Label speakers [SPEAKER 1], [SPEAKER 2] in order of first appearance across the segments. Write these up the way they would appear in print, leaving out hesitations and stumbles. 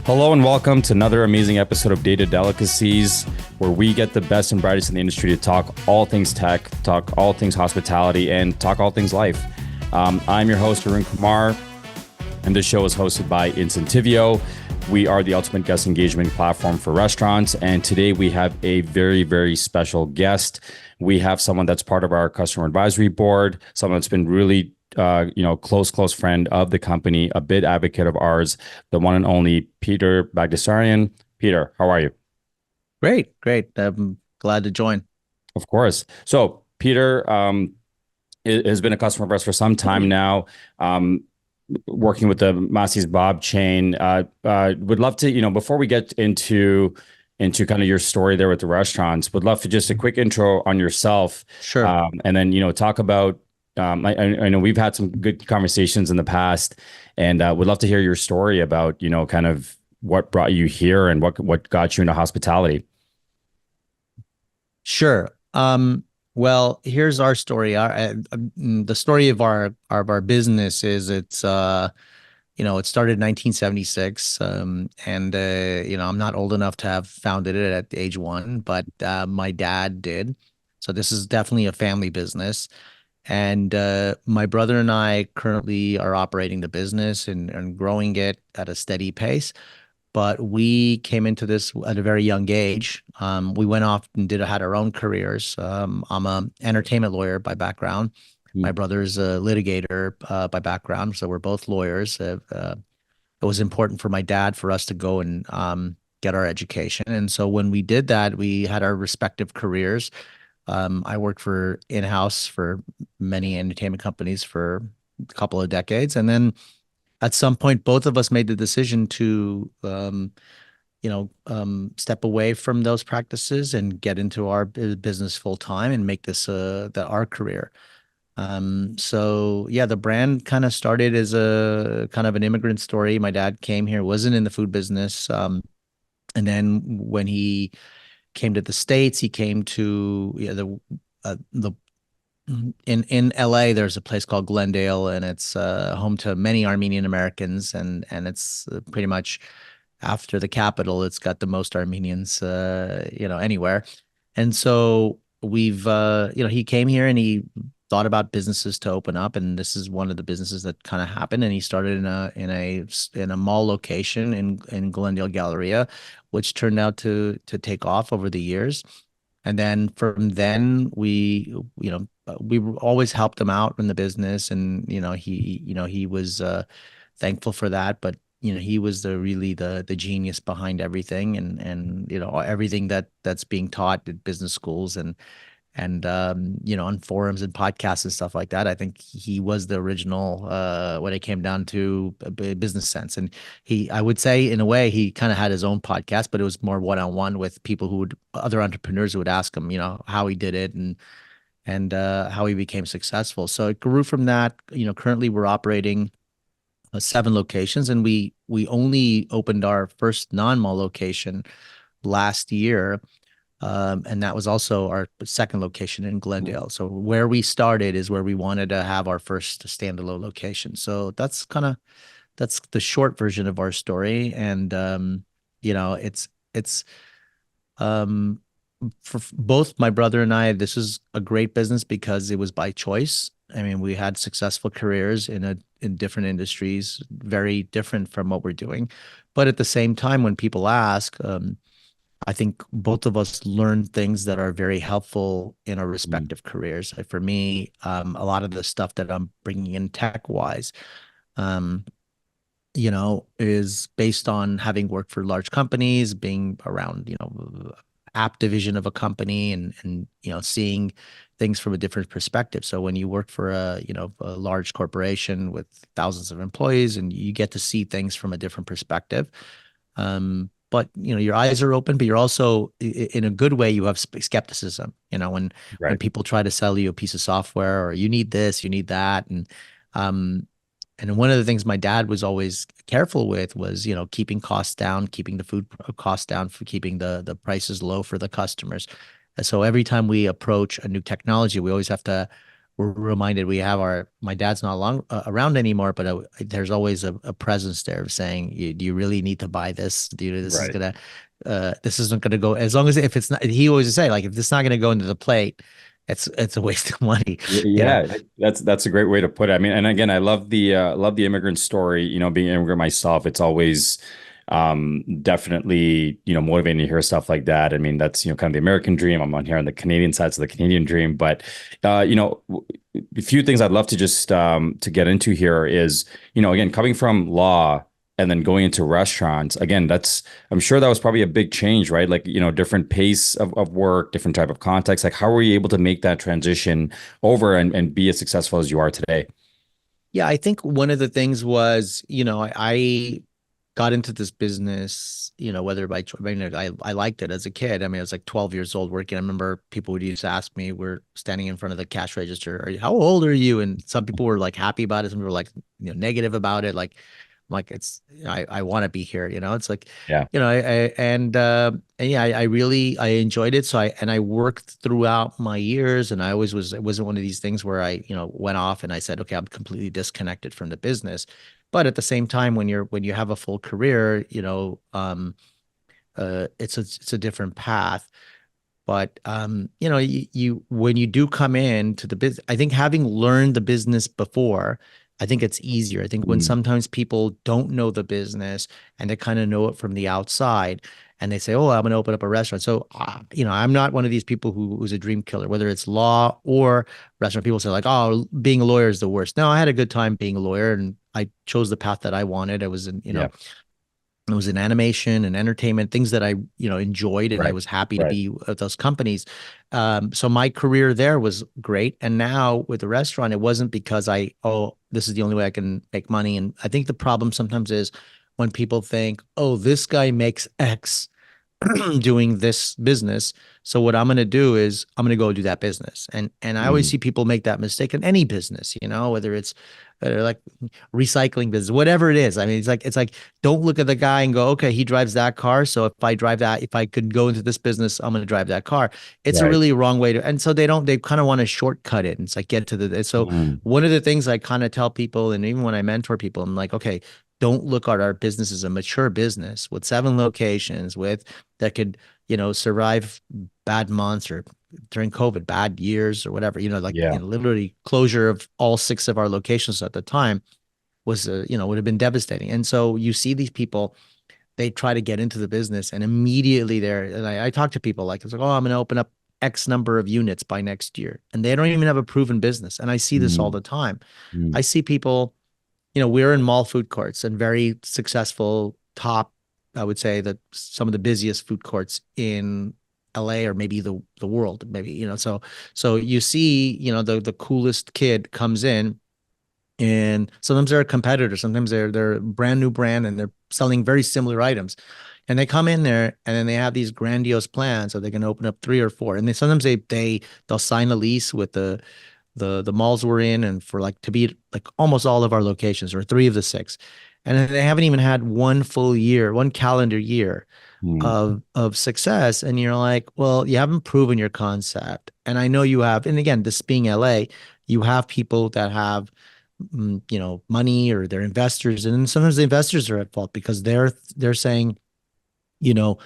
[SPEAKER 1] Hello and welcome to another amazing episode of Delicacies, where we get the best and brightest in the industry to talk all things tech, talk all things hospitality, and talk all things life. I'm your host, Arun Kumar, and this show is hosted by Incentivio. We are the ultimate guest engagement platform for restaurants, and today we have a very, very special guest. We have someone that's part of our customer advisory board, someone that's been really close friend of the company, a big advocate of ours, the one and only Peter Baghdassarian. Peter, how are you?
[SPEAKER 2] Great. I'm glad to join.
[SPEAKER 1] Of course. So Peter has been a customer of ours for some time now, working with the Massis Kabob chain. Would love to, before we get into kind of your story there with the restaurants, would love to just a quick intro on yourself.
[SPEAKER 2] Sure.
[SPEAKER 1] And then, talk about I know we've had some good conversations in the past, and would love to hear your story about, kind of what brought you here and what got you into hospitality.
[SPEAKER 2] Sure. Well, here's our story. The story of our business is it started in 1976. I'm not old enough to have founded it at age one, but my dad did. So this is definitely a family business. And my brother and I currently are operating the business and growing it at a steady pace. But we came into this at a very young age. We went off and had our own careers. I'm an entertainment lawyer by background. My brother's a litigator by background. So we're both lawyers. It was important for my dad for us to go and get our education. And so when we did that, we had our respective careers. I worked for in-house for many entertainment companies for a couple of decades. And then at some point, both of us made the decision to, step away from those practices and get into our business full time and make this our career. The brand kind of started as a kind of an immigrant story. My dad came here, wasn't in the food business. And then when he came to the States, he came to in LA. There's a place called Glendale, and it's home to many Armenian Americans, and it's pretty much after the capital, it's got the most Armenians anywhere. And so he came here and he thought about businesses to open up, and this is one of the businesses that kind of happened. And he started in a mall location in Glendale Galleria, which turned out to take off over the years. And then from then we always helped him out in the business, and he was thankful for that. But he was the genius behind everything, and everything that's being taught at business schools and on forums and podcasts and stuff like that. I think he was the original when it came down to business sense. And I would say in a way, he kind of had his own podcast, but it was more one-on-one with people other entrepreneurs who would ask him, how he did it and how he became successful. So it grew from that. Currently we're operating 7 locations, and we only opened our first non-mall location last year. And that was also our second location in Glendale. So where we started is where we wanted to have our first standalone location. So that's the short version of our story. And it's for both my brother and I, this is a great business because it was by choice. I mean, we had successful careers in different industries, very different from what we're doing. But at the same time, when people ask, I think both of us learned things that are very helpful in our respective careers. For me, a lot of the stuff that I'm bringing in tech-wise, is based on having worked for large companies, being around, app division of a company and seeing things from a different perspective. So when you work for a large corporation with thousands of employees, and you get to see things from a different perspective, but your eyes are open, but you're also, in a good way, you have skepticism. When people try to sell you a piece of software, or you need this, you need that, and one of the things my dad was always careful with was keeping costs down, keeping the food costs down, for keeping the prices low for the customers. And so every time we approach a new technology, we always have to we're reminded we have my dad's not long around anymore, but there's always a presence there of saying, do you really need to buy this?
[SPEAKER 1] Right.
[SPEAKER 2] This isn't gonna go, as long as, if it's not, he always say, like, if it's not gonna go into the plate, it's a waste of money, you know?
[SPEAKER 1] Yeah, that's a great way to put it. I mean, and again, I love the immigrant story. You know, being an immigrant myself, it's always definitely, you know, motivating to hear stuff like that. I mean, that's, you know, kind of the American dream. I'm on here on the Canadian side, so the Canadian dream. But you know, a few things I'd love to just to get into here is, you know, again, coming from law and then going into restaurants, again, that's, I'm sure that was probably a big change, right? Like, you know, different pace of work, different type of context. Like, how were you able to make that transition over and be as successful as you are today?
[SPEAKER 2] Yeah, I think one of the things was, I got into this business, whether by choice, I liked it as a kid. I mean, I was like 12 years old working. I remember people would used to ask me, we're standing in front of the cash register, how old are you? And some people were like happy about it. Some people were like, negative about it. Like it's, I want to be here, it's like,
[SPEAKER 1] Yeah.
[SPEAKER 2] and yeah, I enjoyed it. So I worked throughout my years, and I always was, it wasn't one of these things where I, went off and I said, okay, I'm completely disconnected from the business. But at the same time, when you have a full career, it's a different path. But you when you do come into the business, I think having learned the business before, I think it's easier. I think when
[SPEAKER 1] Mm.
[SPEAKER 2] sometimes people don't know the business and they kind of know it from the outside, and they say, "Oh, I'm going to open up a restaurant." So, I'm not one of these people who's a dream killer, whether it's law or restaurant. People say like, "Oh, being a lawyer is the worst." No, I had a good time being a lawyer, and I chose the path that I wanted. I was in,
[SPEAKER 1] Yeah.
[SPEAKER 2] it was in animation and entertainment, things that I, enjoyed, and I
[SPEAKER 1] Right.
[SPEAKER 2] was happy to
[SPEAKER 1] Right.
[SPEAKER 2] be at those companies. So my career there was great. And now with the restaurant, it wasn't because this is the only way I can make money. And I think the problem sometimes is when people think, oh, this guy makes X doing this business. So what I'm going to do is I'm going to go do that business. And I always
[SPEAKER 1] Mm.
[SPEAKER 2] see people make that mistake in any business, whether it's like recycling business, whatever it is. I mean, it's like don't look at the guy and go, okay, he drives that car. So if I could go into this business, I'm going to drive that car. It's a
[SPEAKER 1] Right.
[SPEAKER 2] really wrong way to, and so they kind of want to shortcut it. And it's like get to the, so
[SPEAKER 1] Mm.
[SPEAKER 2] one of the things I kind of tell people, and even when I mentor people, I'm like, okay, don't look at our business as a mature business with 7 locations that could, survive bad months or during COVID, bad years or whatever, like,
[SPEAKER 1] Yeah.
[SPEAKER 2] literally closure of all 6 of our locations at the time was, would have been devastating. And so you see these people, they try to get into the business and immediately and I talk to people like, it's like, oh, I'm going to open up X number of units by next year. And they don't even have a proven business. And I see this all
[SPEAKER 1] Mm.
[SPEAKER 2] the time.
[SPEAKER 1] Mm.
[SPEAKER 2] I see people, we're in mall food courts and very successful top, I would say that some of the busiest food courts in LA or maybe the world, maybe, so you see, the coolest kid comes in, and sometimes they're a competitor, sometimes they're a brand new brand and they're selling very similar items. And they come in there and then they have these grandiose plans so they can open up 3 or 4. And sometimes they'll sign a lease with the malls we're in, and for like to be like almost all of our locations or 3 of the 6. And they haven't even had one full year, one calendar year
[SPEAKER 1] Mm.
[SPEAKER 2] of success. And you're like, well, you haven't proven your concept. And I know you have, and again, this being LA, you have people that have money, or they're investors. And sometimes the investors are at fault because they're saying, you know,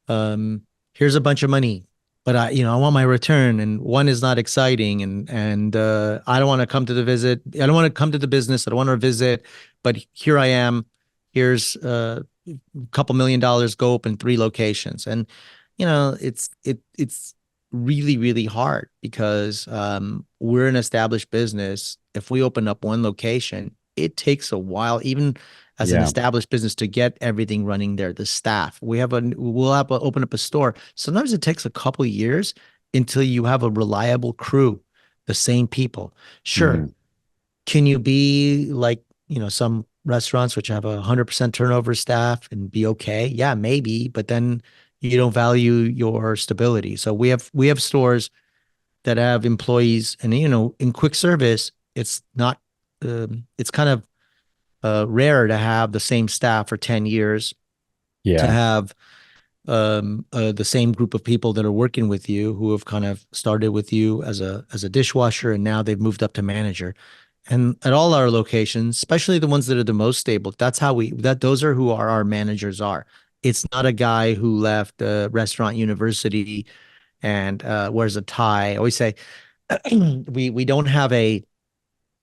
[SPEAKER 2] um, here's a bunch of money, but I want my return, and one is not exciting, and I don't want to come to the visit. I don't want to come to the business. I don't want to visit, but here I am. Here's a couple $1 million. Go open 3 locations, and it's really really hard because we're an established business. If we open up one location, it takes a while, even as an
[SPEAKER 1] Yeah.
[SPEAKER 2] established business, to get everything running there. The staff, we'll have to open up a store. Sometimes it takes a couple of years until you have a reliable crew, the same people. Sure,
[SPEAKER 1] Mm.
[SPEAKER 2] can you be like, some restaurants which have 100% turnover staff and be okay? Yeah, maybe, but then you don't value your stability. So we have stores that have employees, and in quick service, it's not, it's kind of rare to have the same staff for 10 years, to
[SPEAKER 1] Yeah.
[SPEAKER 2] have the same group of people that are working with you who have kind of started with you as a dishwasher and now they've moved up to manager. And at all our locations, especially the ones that are the most stable, that's how those are who our managers are. It's not a guy who left a restaurant university and wears a tie. I always say we don't have a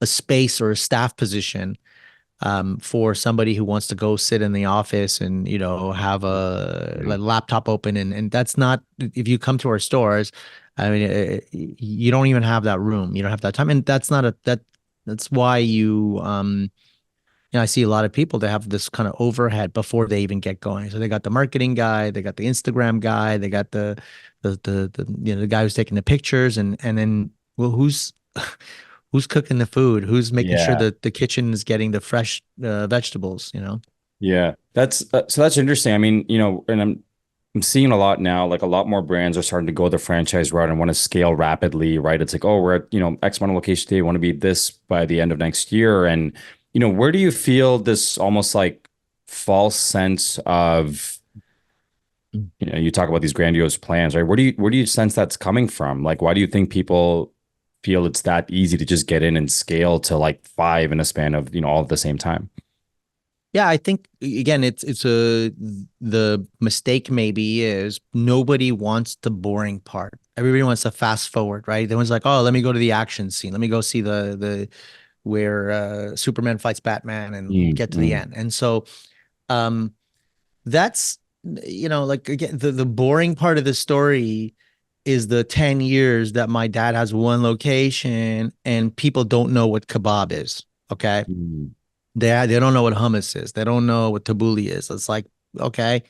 [SPEAKER 2] space or a staff position for somebody who wants to go sit in the office and have a
[SPEAKER 1] Yeah.
[SPEAKER 2] laptop open and that's not if you come to our stores. I mean, you don't even have that room. You don't have that time, and that's not a that's why I see a lot of people that have this kind of overhead before they even get going. So they got the marketing guy, they got the Instagram guy, they got the guy who's taking the pictures, and then well, who's cooking the food? Who's making sure
[SPEAKER 1] Yeah.
[SPEAKER 2] that the kitchen is getting the fresh vegetables?
[SPEAKER 1] Yeah. That's interesting. I mean, and I'm seeing a lot now, like a lot more brands are starting to go the franchise route and want to scale rapidly, right? It's like, oh, we're at, X amount of location today, want to be this by the end of next year. And, where do you feel this almost like false sense of, you talk about these grandiose plans, right? Where do you sense that's coming from? Like, why do you think people feel it's that easy to just get in and scale to like five in a span of, all at the same time?
[SPEAKER 2] Yeah, I think again, it's a the mistake maybe is nobody wants the boring part. Everybody wants to fast forward, right? Everyone's like, oh, let me go to the action scene. Let me go see the where Superman fights Batman and
[SPEAKER 1] Mm,
[SPEAKER 2] get to the
[SPEAKER 1] mm,
[SPEAKER 2] end. And so um that's like again, the boring part of the story is the 10 years that my dad has one location and people don't know what kebab is. Okay.
[SPEAKER 1] mm,
[SPEAKER 2] They don't know what hummus is. They don't know what tabbouleh is. It's like, okay,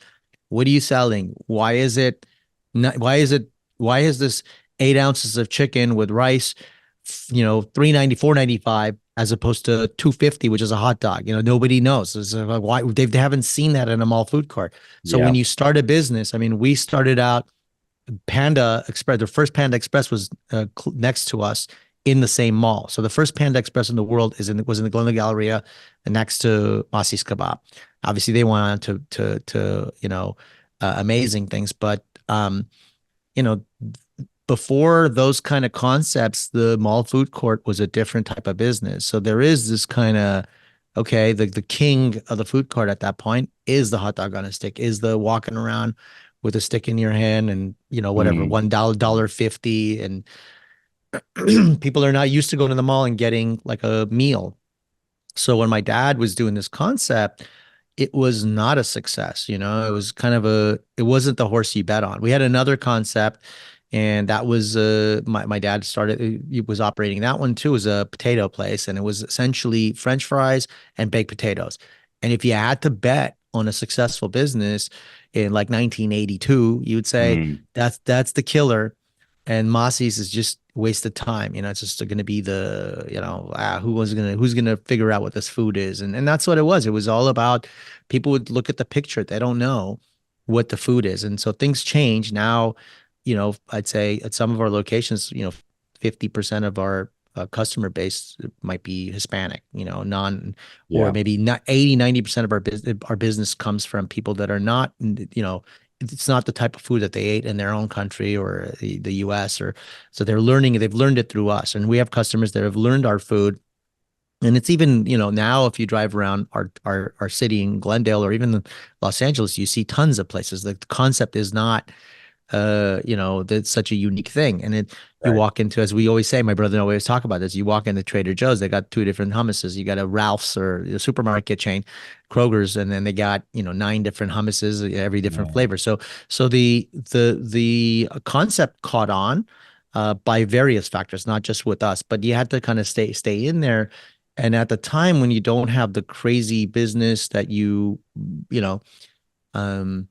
[SPEAKER 2] what are you selling? Why is it not, why is this 8 ounces of chicken with rice, 390, 495 as opposed to 250, which is a hot dog? Nobody knows. It's like, why they haven't seen that in a mall food court. So
[SPEAKER 1] yeah.
[SPEAKER 2] when you start a business, I mean, we started out Panda Express. The first Panda Express was next to us in the same mall. So the first Panda Express in the world was in the Glendale Galleria next to Massis Kabob. Obviously, they went on to amazing things, but you know before those kind of concepts, the mall food court was a different type of business. So there is this kind of okay, the king of the food court at that point is the hot dog on a stick, is the walking around with a stick in your hand and whatever,
[SPEAKER 1] Mm,
[SPEAKER 2] $1 50, and people are not used to going to the mall and getting like a meal. So when my dad was doing this concept, it was not a success. It was kind of it wasn't the horse you bet on. We had another concept, and that was my dad started, he was operating that one too, as a potato place, and it was essentially French fries and baked potatoes. And if you had to bet on a successful business in like 1982, you would say
[SPEAKER 1] mm,
[SPEAKER 2] that's the killer, and Mossie's is just wasted time. It's just going to be who's gonna figure out what this food is, and that's what it was. It was all about people would look at the picture, they don't know what the food is, and so things change now. I'd say at some of our locations, 50% of our customer base might be Hispanic, or
[SPEAKER 1] yeah.
[SPEAKER 2] maybe not 80, 90% of our business comes from people that are not, it's not the type of food that they ate in their own country or the US, or so they've learned it through us. And we have customers that have learned our food. And it's even, now if you drive around our city in Glendale or even Los Angeles, you see tons of places. The concept is not that's such a unique thing. And you
[SPEAKER 1] Right.
[SPEAKER 2] walk into, as we always say, my brother and I always talk about this, you walk into Trader Joe's, they got two different hummuses. You got a Ralph's or a supermarket chain, Kroger's, and then they got, 9 different hummuses, every different
[SPEAKER 1] Yeah.
[SPEAKER 2] flavor. So the concept caught on by various factors, not just with us, but you had to kind of stay in there. And at the time when you don't have the crazy business that you know, um,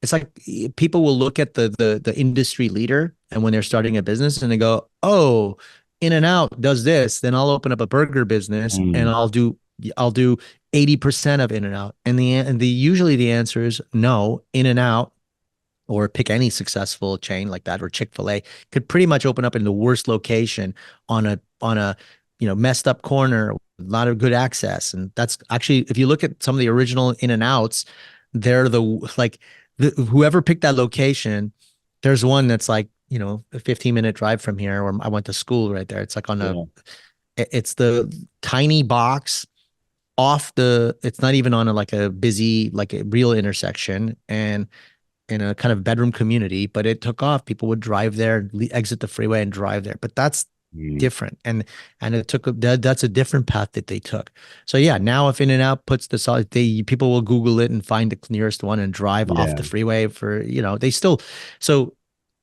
[SPEAKER 2] it's like people will look at the industry leader, and when they're starting a business and they go, "Oh, In and Out does this, then I'll open up a burger business and
[SPEAKER 1] Mm,
[SPEAKER 2] I'll do 80% of In and Out." And the usually the answer is no. In and Out, or pick any successful chain like that, or Chick-fil-A, could pretty much open up in the worst location on a messed up corner, a lot of good access. And that's actually, if you look at some of the original In and Outs, they're the like whoever picked that location, there's one that's like, a 15-minute drive from here where I went to school right there. It's like
[SPEAKER 1] Yeah.
[SPEAKER 2] it's the tiny box off it's not even on like a busy, like a real intersection and in a kind of bedroom community, but it took off. People would drive there, exit the freeway and drive there. But that's
[SPEAKER 1] Mm.
[SPEAKER 2] different. And it took that's a different path that they took. So yeah, now if In-N-Out puts this on, people will Google it and find the nearest one and drive off
[SPEAKER 1] Yeah.
[SPEAKER 2] the freeway for, they still, so,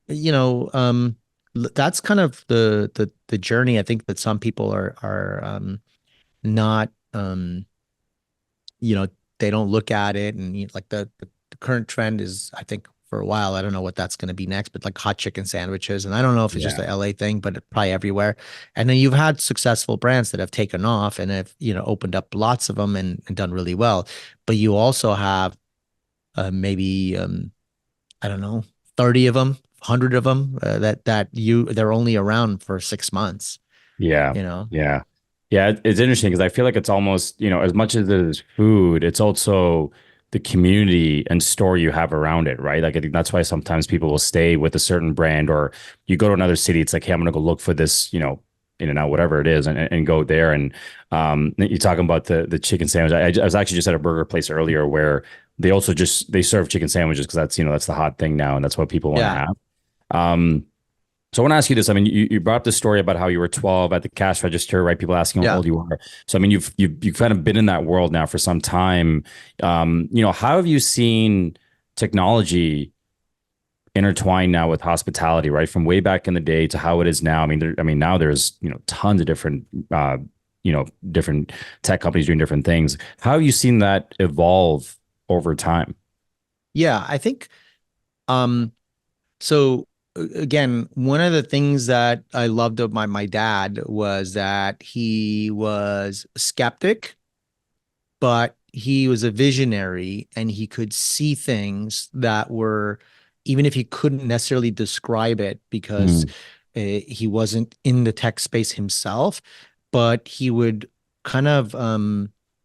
[SPEAKER 2] you know, um, that's kind of the journey. I think that some people are not, you know, they don't look at it. And like the current trend is, I think for a while, I don't know what that's going to be next, but like hot chicken sandwiches. And I don't know if it's just
[SPEAKER 1] Yeah.
[SPEAKER 2] a LA thing, but it's probably everywhere. And then you've had successful brands that have taken off and have, opened up lots of them and done really well. But you also have maybe, I don't know, 30 of them, 100 of them they're only around for 6 months,
[SPEAKER 1] Yeah.
[SPEAKER 2] you know?
[SPEAKER 1] Yeah. Yeah. It's interesting because I feel like it's almost, as much as it is food, it's also the community and story you have around it, right? Like I think that's why sometimes people will stay with a certain brand, or you go to another city, it's like, hey, I'm gonna go look for this, In-N-Out, whatever it is, and go there. And you're talking about the chicken sandwich. I was actually just at a burger place earlier where they serve chicken sandwiches because that's the hot thing now, and that's what people want to
[SPEAKER 2] Yeah.
[SPEAKER 1] have. Um, So I want to ask you this. I mean, you brought up the story about how you were 12 at the cash register, right? People asking how
[SPEAKER 2] Yeah.
[SPEAKER 1] old you are. So I mean, you've kind of been in that world now for some time. How have you seen technology intertwined now with hospitality, right? From way back in the day to how it is now. I mean, now there's tons of different tech companies doing different things. How have you seen that evolve over time?
[SPEAKER 2] Yeah. I think, um, so again, one of the things that I loved of my dad was that he was a skeptic, but he was a visionary and he could see things that were, even if he couldn't necessarily describe it because
[SPEAKER 1] Mm,
[SPEAKER 2] he wasn't in the tech space himself, but he would kind of,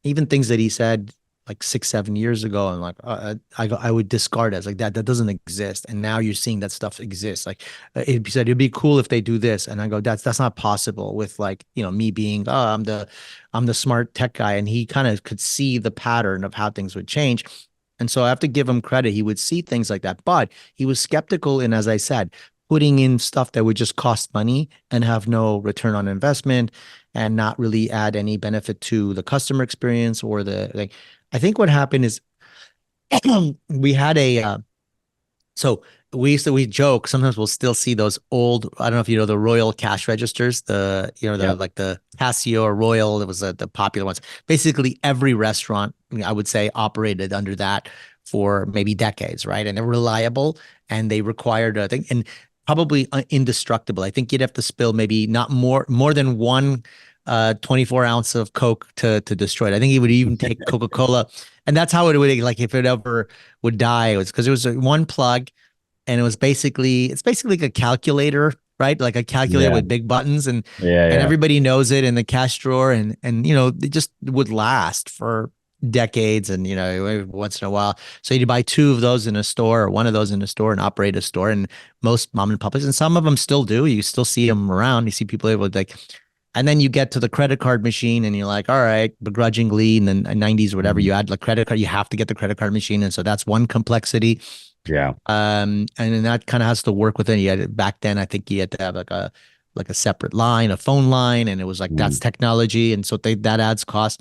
[SPEAKER 2] even things that he said like 6, 7 years ago, and like I would discard as like that doesn't exist, and now you're seeing that stuff exists. Like he said, it'd be cool if they do this, and I go, that's not possible with like me being I'm the smart tech guy, and he kind of could see the pattern of how things would change. And so I have to give him credit. He would see things like that, but he was skeptical in, as I said, putting in stuff that would just cost money and have no return on investment and not really add any benefit to the customer experience or the like. I think what happened is we had so we joke sometimes we'll still see those old, I don't know if you know the Royal cash registers, the
[SPEAKER 1] yeah.
[SPEAKER 2] like the Casio or Royal, it was the popular ones. Basically every restaurant, I would say, operated under that for maybe decades, right? And they're reliable and they required, I think, and probably indestructible. I think you'd have to spill maybe not more than one 24 ounce of Coke to destroy it. I think he would even take Coca-Cola, and that's how it would, like, if it ever would die, it was because it was one plug, and it's basically like a calculator, right? Like a calculator
[SPEAKER 1] Yeah.
[SPEAKER 2] with big buttons,
[SPEAKER 1] Yeah.
[SPEAKER 2] and
[SPEAKER 1] Yeah.
[SPEAKER 2] everybody knows it in the cash drawer, and they just would last for decades, and once in a while. So you'd buy two of those in a store or one of those in a store and operate a store, and most mom and pops, and some of them still do. You still see them around. You see people able to, like, and then you get to the credit card machine and you're like, all right, begrudgingly in the 90s or whatever,
[SPEAKER 1] Mhm.
[SPEAKER 2] you add like credit card, you have to get the credit card machine. And so that's one complexity.
[SPEAKER 1] Yeah.
[SPEAKER 2] And then that kind of has to work with it. Back then, I think you had to have like a separate line, a phone line, and it was like that's
[SPEAKER 1] Mm.
[SPEAKER 2] technology. And so that adds cost.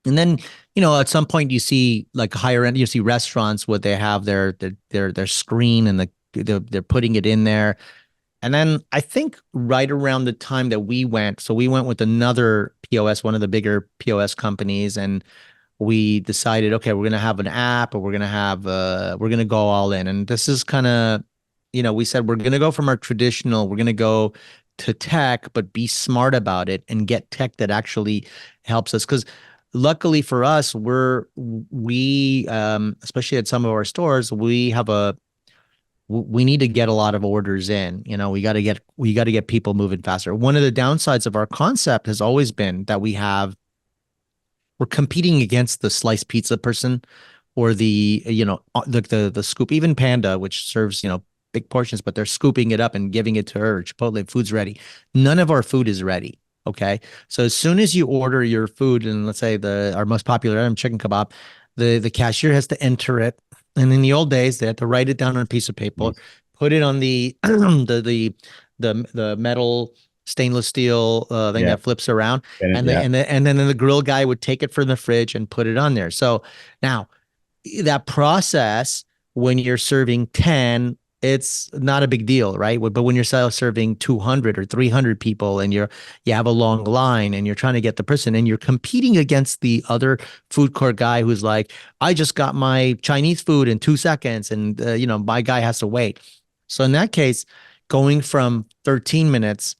[SPEAKER 2] And then, at some point you see like higher end, you see restaurants where they have their screen and they're putting it in there. And then I think right around the time that so we went with another POS, one of the bigger POS companies, and we decided, okay, we're gonna have an app, or we're gonna go all in. And this is kind of, we said we're gonna go from our traditional, we're gonna go to tech, but be smart about it and get tech that actually helps us. Because luckily for us, we especially at some of our stores, we need to get a lot of orders in. We got to get people moving faster. One of the downsides of our concept has always been that we're competing against the sliced pizza person or the scoop, even Panda, which serves, big portions, but they're scooping it up and giving it to her. Chipotle food's ready. None of our food is ready. Okay. So as soon as you order your food, and let's say our most popular item, chicken kebab, the cashier has to enter it. And in the old days, they had to write it down on a piece of paper,
[SPEAKER 1] Mhm.
[SPEAKER 2] put it on the the metal stainless steel thing
[SPEAKER 1] Yeah.
[SPEAKER 2] that flips around,
[SPEAKER 1] And
[SPEAKER 2] and
[SPEAKER 1] yeah.
[SPEAKER 2] then the grill guy would take it from the fridge and put it on there. So now that process, when you're serving 10, it's not a big deal, right? But when you're serving 200 or 300 people, and you have a long line, and you're trying to get the person, and you're competing against the other food court guy who's like, I just got my Chinese food in 2 seconds, and my guy has to wait. So in that case, going from 13 minutes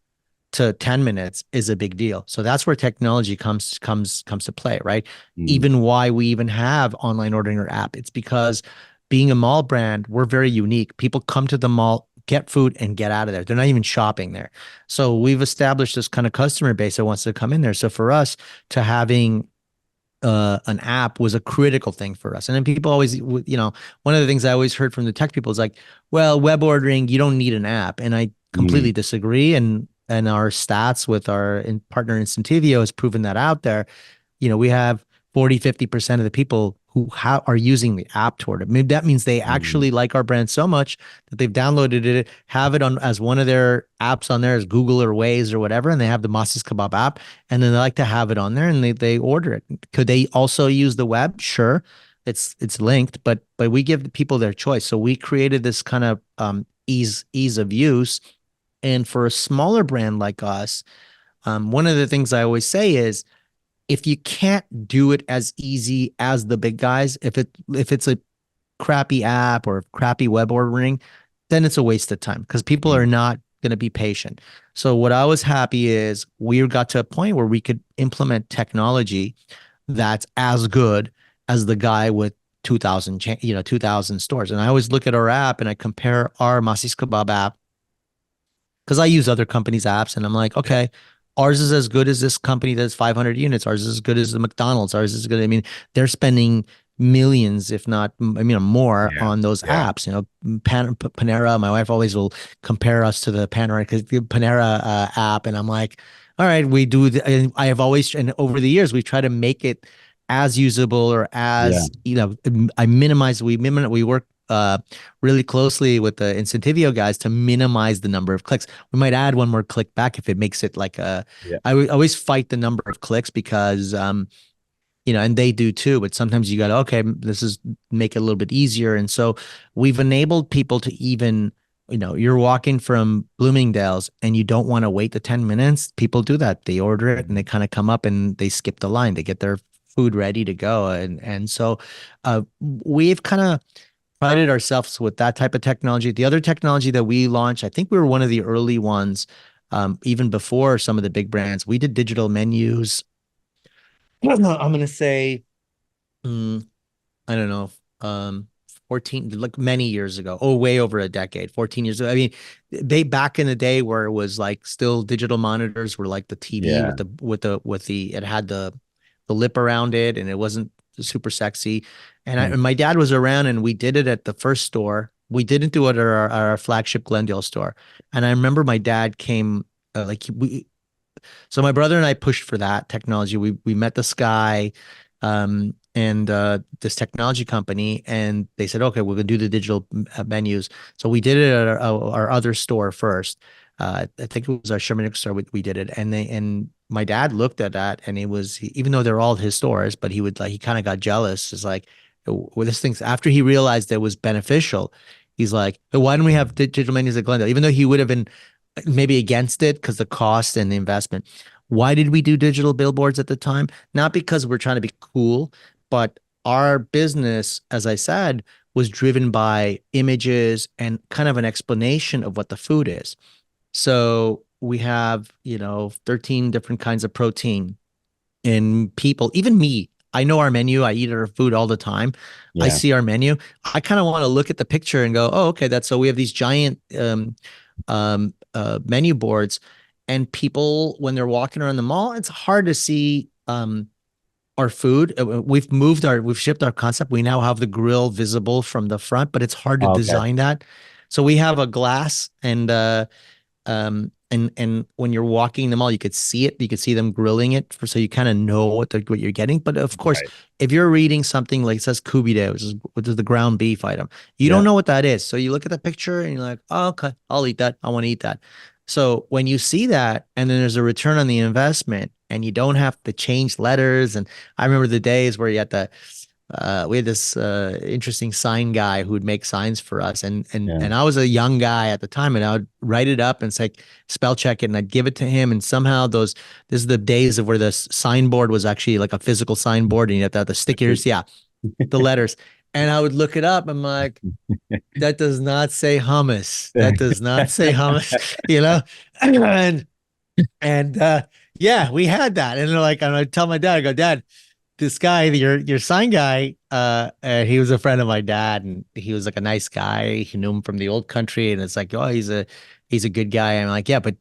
[SPEAKER 2] to 10 minutes is a big deal. So that's where technology comes to play, right?
[SPEAKER 1] Mhm.
[SPEAKER 2] Even why we even have online ordering or app. It's because being a mall brand, we're very unique. People come to the mall, get food, and get out of there. They're not even shopping there. So we've established this kind of customer base that wants to come in there. So for us to having an app was a critical thing for us. And then people always, one of the things I always heard from the tech people is like, well, web ordering, you don't need an app. And I
[SPEAKER 1] Mhm.
[SPEAKER 2] completely disagree. And our stats with our partner Incentivio has proven that out there. We have 40-50% of the people who are using the app toward it. Maybe that means they
[SPEAKER 1] Mhm.
[SPEAKER 2] actually like our brand so much that they've downloaded it, have it on as one of their apps on there, as Google or Waze or whatever, and they have the Massis Kabob app, and then they like to have it on there, and they order it. Could they also use the web? Sure, it's linked, but we give the people their choice. So we created this kind of ease of use, and for a smaller brand like us, one of the things I always say is, if you can't do it as easy as the big guys, if it's a crappy app or crappy web ordering, then it's a waste of time because people are
[SPEAKER 1] Mhm.
[SPEAKER 2] not going to be patient. So what I was happy is we got to a point where we could implement technology that's as good as the guy with 2000 stores. And I always look at our app and I compare our Massis Kebab app, because I use other companies' apps, and I'm like, okay, ours is as good as this company that's 500 units. Ours is as good as the McDonald's. Ours is good. I mean, they're spending millions, if not, more
[SPEAKER 1] Yeah.
[SPEAKER 2] on those
[SPEAKER 1] Yeah.
[SPEAKER 2] apps. Panera. My wife always will compare us to the Panera app, and I'm like, all right, we do. And I have always, and over the years, we try to make it as usable, or
[SPEAKER 1] Yeah.
[SPEAKER 2] as I minimize. We work really closely with the Incentivio guys to minimize the number of clicks. We might add one more click back if it makes it like a.
[SPEAKER 1] Yeah.
[SPEAKER 2] I always fight the number of clicks because and they do too. But sometimes you got to, okay, this is make it a little bit easier, and so we've enabled people to even. You're walking from Bloomingdale's and you don't want to wait the 10 minutes. People do that. They order it and they
[SPEAKER 1] Mhm.
[SPEAKER 2] kind of come up and they skip the line. They get their food ready to go. And so we've kind of prided ourselves with that type of technology. The other technology that we launched, I think we were one of the early ones, even before some of the big brands. We did digital menus. I'm going to say, mm, I don't know, 14, like many years ago. Oh, way over a decade, 14 years ago. I mean, they back in the day where it was like still digital monitors were like the TV
[SPEAKER 1] Yeah.
[SPEAKER 2] with the it had the lip around it, and it wasn't super sexy. And,
[SPEAKER 1] Mhm.
[SPEAKER 2] and my dad was around, and we did it at the first store. We didn't do it at our flagship Glendale store. And I remember my dad came, so my brother and I pushed for that technology. We met this guy, and this technology company, and they said, okay, we're gonna do the digital menus. So we did it at our other store first. I think it was our Sherman store. We did it, and my dad looked at that, and it was, even though they're all his stores, but he kind of got jealous. It's like, well, this thing's, after he realized it was beneficial, he's like, why don't we have digital menus at Glendale? Even though he would have been maybe against it because the cost and the investment. Why did we do digital billboards at the time? Not because we're trying to be cool, but our business, as I said, was driven by images and kind of an explanation of what the food is. So we have, 13 different kinds of protein in people, even me. I know our menu. I eat our food all the time. I
[SPEAKER 1] Yeah.
[SPEAKER 2] see our menu. I kind of want to look at the picture and go, oh, okay, that's, so we have these giant menu boards, and people, when they're walking around the mall, it's hard to see our food. We've shipped our concept. We now have the grill visible from the front, but it's hard to
[SPEAKER 1] Okay.
[SPEAKER 2] design that. So we have a glass and when you're walking the mall, you could see it. You could see them grilling it so you kind of know what you're getting. But of course,
[SPEAKER 1] Right.
[SPEAKER 2] if you're reading something like it says kubide, which is the ground beef item, you don't
[SPEAKER 1] Yeah.
[SPEAKER 2] know what that is. So you look at the picture and you're like, oh, okay, I'll eat that. I want to eat that. So when you see that, and then there's a return on the investment, and you don't have to change letters. And I remember the days where you had to we had this interesting sign guy who would make signs for us, and
[SPEAKER 1] Yeah.
[SPEAKER 2] I was a young guy at the time, and I would write it up and say spell check it, and I'd give it to him, and somehow this is the days of where the signboard was actually like a physical signboard, and you have to have the stickers, yeah, the letters, and I would look it up. I'm like, that does not say hummus. That does not say hummus, you know, and yeah, we had that, and they're like, and I tell my dad, I go, Dad, this guy, your sign guy, he was a friend of my dad, and he was like a nice guy. He knew him from the old country, and it's like, oh, he's a good guy. I'm like, yeah, but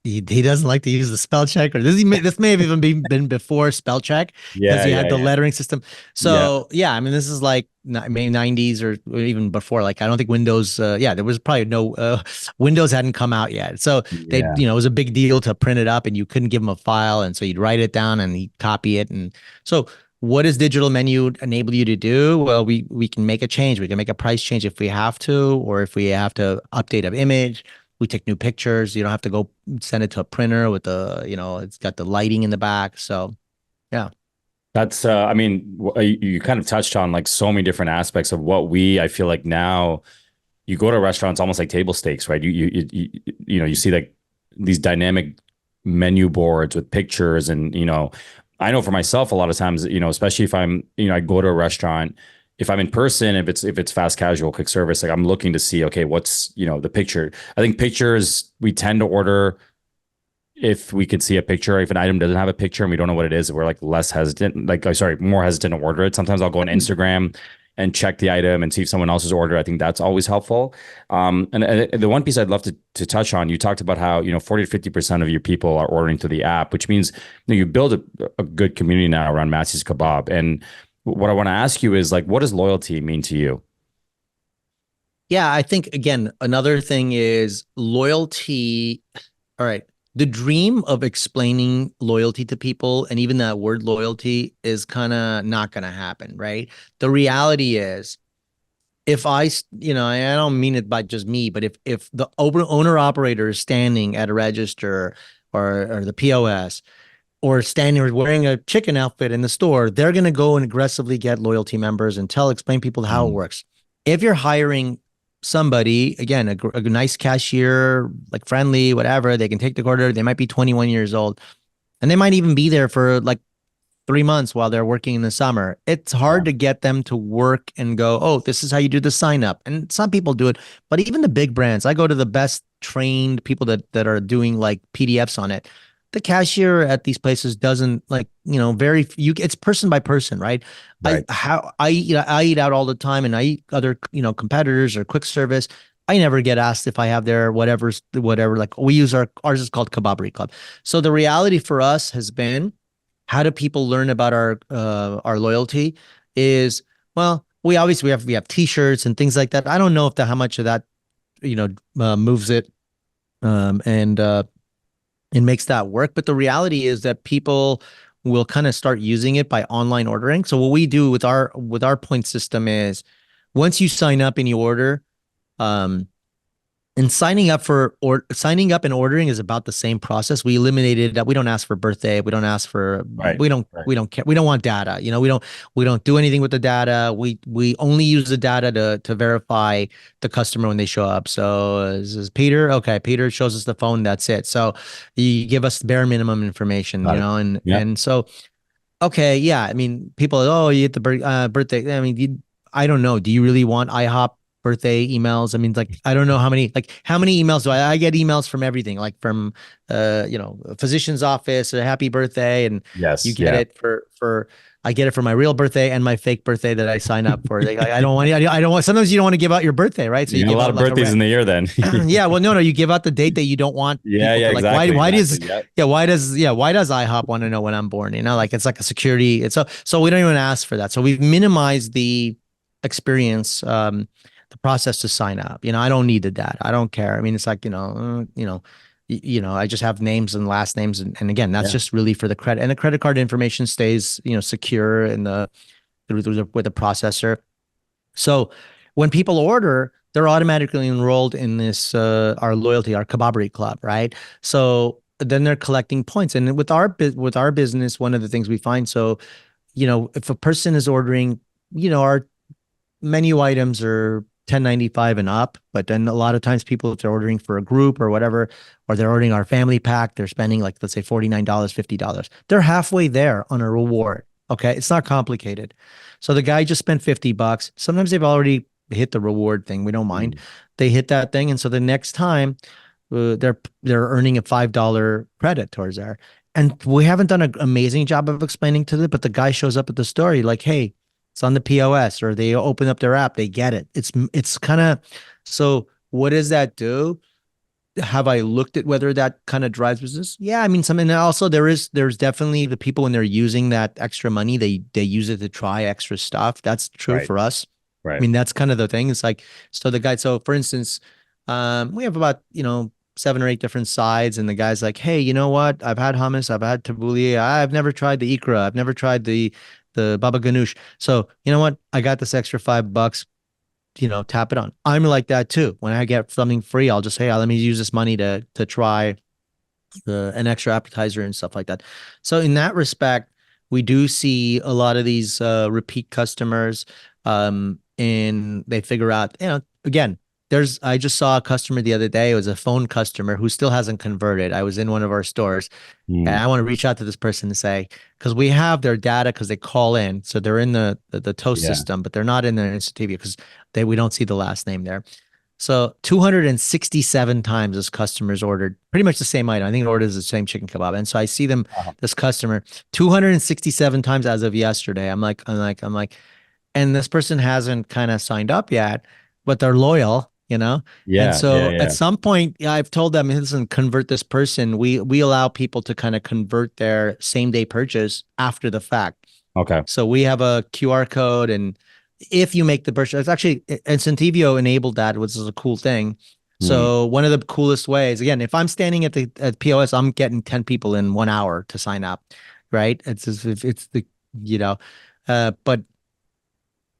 [SPEAKER 2] he doesn't like to use the spell check, or this may have even been before spell check because
[SPEAKER 1] Yeah.
[SPEAKER 2] he had
[SPEAKER 1] Yeah.
[SPEAKER 2] the
[SPEAKER 1] Yeah.
[SPEAKER 2] lettering system.
[SPEAKER 1] Yeah.
[SPEAKER 2] So yeah, I mean, this is like maybe 90s or even before. Like, I don't think Windows. Yeah, there was probably no Windows hadn't come out yet. So they,
[SPEAKER 1] Yeah.
[SPEAKER 2] it was a big deal to print it up, and you couldn't give him a file, and so you'd write it down and he'd copy it. And so what does digital menu enable you to do? Well, we can make a change. We can make a price change if we have to, or if we have to update an image. We take new pictures. You don't have to go send it to a printer with it's got the lighting in the back. So yeah.
[SPEAKER 1] That's, I mean, you kind of touched on like so many different aspects of what I feel like now you go to restaurants almost like table stakes, right? You see like these dynamic menu boards with pictures and, I know for myself, a lot of times, especially if I go to a restaurant, if I'm in person, if it's fast casual, quick service, like I'm looking to see, okay, what's, the picture. I think pictures, we tend to order if we could see a picture. If an item doesn't have a picture and we don't know what it is, we're like less hesitant, more hesitant to order it. Sometimes I'll go on Instagram and check the item and see if someone else's order. I think that's always helpful. And the one piece I'd love to touch on, you talked about how, 40 to 50% of your people are ordering through the app, which means you build a good community now around Massis Kabob. And what I want to ask you is like, what does loyalty mean to you?
[SPEAKER 2] Yeah, I think again, another thing is loyalty. All right. The dream of explaining loyalty to people, and even that word loyalty, is kind of not going to happen, right? The reality is, if I don't mean it by just me, but if the owner operator is standing at a register or the POS, or standing or wearing a chicken outfit in the store, they're going to go and aggressively get loyalty members and explain people how it
[SPEAKER 1] Mm.
[SPEAKER 2] works. If you're hiring somebody, again, a nice cashier, like friendly, whatever, they can take the order. They might be 21 years old, and they might even be there for like 3 months while they're working in the summer. It's
[SPEAKER 1] Yeah.
[SPEAKER 2] hard to get them to work and go, oh, this is how you do the sign up. And some people do it, but even the big brands, I go to the best trained people that are doing like PDFs on it. The cashier at these places doesn't like, it's person by person, right?
[SPEAKER 1] Right.
[SPEAKER 2] I eat out all the time, and I eat other, competitors or quick service. I never get asked if I have their whatever. Like, we use ours is called Kebabbery Club. So the reality for us has been, how do people learn about our loyalty? Is, well, we have T-shirts and things like that. I don't know if how much of that moves it, and makes that work. But the reality is that people will kind of start using it by online ordering. So what we do with our point system is, once you sign up and you order, um, and signing up and ordering is about the same process. We eliminated that. We don't ask for birthday. We don't ask for,
[SPEAKER 1] Right. Right.
[SPEAKER 2] we don't care. We don't want data. We don't do anything with the data. We only use the data to verify the customer when they show up. So this is Peter. Okay. Peter shows us the phone. That's it. So you give us bare minimum information,
[SPEAKER 1] Got it.
[SPEAKER 2] and,
[SPEAKER 1] Yeah.
[SPEAKER 2] so, okay. Yeah. I mean, people, oh, you hit the birthday. I mean, I don't know. Do you really want IHOP birthday emails. I mean, like, I don't know how many emails do I get emails from everything, like from, a physician's office, a happy birthday. And you
[SPEAKER 1] Yes.
[SPEAKER 2] get
[SPEAKER 1] Yeah.
[SPEAKER 2] it I get it for my real birthday and my fake birthday that I sign up for. Like, I don't want, I don't want, sometimes you don't want to give out your birthday, right? So
[SPEAKER 1] You
[SPEAKER 2] you
[SPEAKER 1] got a
[SPEAKER 2] give
[SPEAKER 1] lot
[SPEAKER 2] out
[SPEAKER 1] of
[SPEAKER 2] like
[SPEAKER 1] birthdays in the year then.
[SPEAKER 2] yeah, well, no, you give out the date that you don't want
[SPEAKER 1] Yeah.
[SPEAKER 2] people
[SPEAKER 1] Yeah.
[SPEAKER 2] to like. Why?
[SPEAKER 1] Exactly.
[SPEAKER 2] Why
[SPEAKER 1] Exactly.
[SPEAKER 2] does?
[SPEAKER 1] Yep.
[SPEAKER 2] Why does IHOP want to know when I'm born? Like it's like a security. So we don't even ask for that. So we've minimized the experience, the process to sign up. I don't need that. I don't care. I mean, it's like I just have names and last names, and again, that's
[SPEAKER 1] Yeah.
[SPEAKER 2] just really for the credit, and the credit card information stays secure in with the processor. So when people order, they're automatically enrolled in this our loyalty, our Kababri club, right? So then they're collecting points. And with our business, one of the things we find, so if a person is ordering, our menu items are 10.95 and up, but then a lot of times people, if they're ordering for a group or whatever, or they're ordering our family pack, they're spending like, let's say $49, $50. They're halfway there on a reward. Okay. It's not complicated. So the guy just spent $50. Sometimes they've already hit the reward thing. We don't mind.
[SPEAKER 1] Mm.
[SPEAKER 2] They hit that thing. And so the next time they're earning a $5 credit towards there. And we haven't done an amazing job of explaining to them, but the guy shows up at the store like, hey, it's on the POS, or they open up their app, they get it. It's kind of, so what does that do? Have I looked at whether that kind of drives business? Yeah, I mean, something. Also, there's definitely the people when they're using that extra money, they use it to try extra stuff. That's true
[SPEAKER 1] Right.
[SPEAKER 2] for us. I
[SPEAKER 1] Right.
[SPEAKER 2] mean, that's kind of the thing. It's like, so the guy. So for instance, we have about 7 or 8 different sides, and the guy's like, hey, you know what? I've had hummus, I've had tabbouleh, I've never tried the ikra, I've never tried the baba ganoush. So you know what? I got this extra $5. Tap it on. I'm like that too. When I get something free, I'll just, hey, let me use this money to try an extra appetizer and stuff like that. So in that respect, we do see a lot of these repeat customers, and they figure out, again, I just saw a customer the other day. It was a phone customer who still hasn't converted. I was in one of our stores, and
[SPEAKER 1] Mm.
[SPEAKER 2] I want to reach out to this person and say, because we have their data, because they call in, so they're in the toast
[SPEAKER 1] Yeah.
[SPEAKER 2] system, but they're not in the Incentivio because we don't see the last name there. So 267 times this customer's ordered pretty much the same item. I think it orders the same chicken kebab. And so I see them,
[SPEAKER 1] Uh-huh.
[SPEAKER 2] this customer, 267 times as of yesterday. I'm like, and this person hasn't kind of signed up yet, but they're loyal. And
[SPEAKER 1] Yeah. Yeah.
[SPEAKER 2] so at
[SPEAKER 1] Yeah.
[SPEAKER 2] some point, yeah, I've told them, listen, convert this person. We allow people to kind of convert their same day purchase after the fact.
[SPEAKER 1] Okay.
[SPEAKER 2] So we have a QR code, and if you make the purchase, it's actually Incentivio enabled that, which is a cool thing.
[SPEAKER 1] Mm.
[SPEAKER 2] So one of the coolest ways, again, if I'm standing at POS, I'm getting 10 people in 1 hour to sign up, right? It's as if it's the, you know, but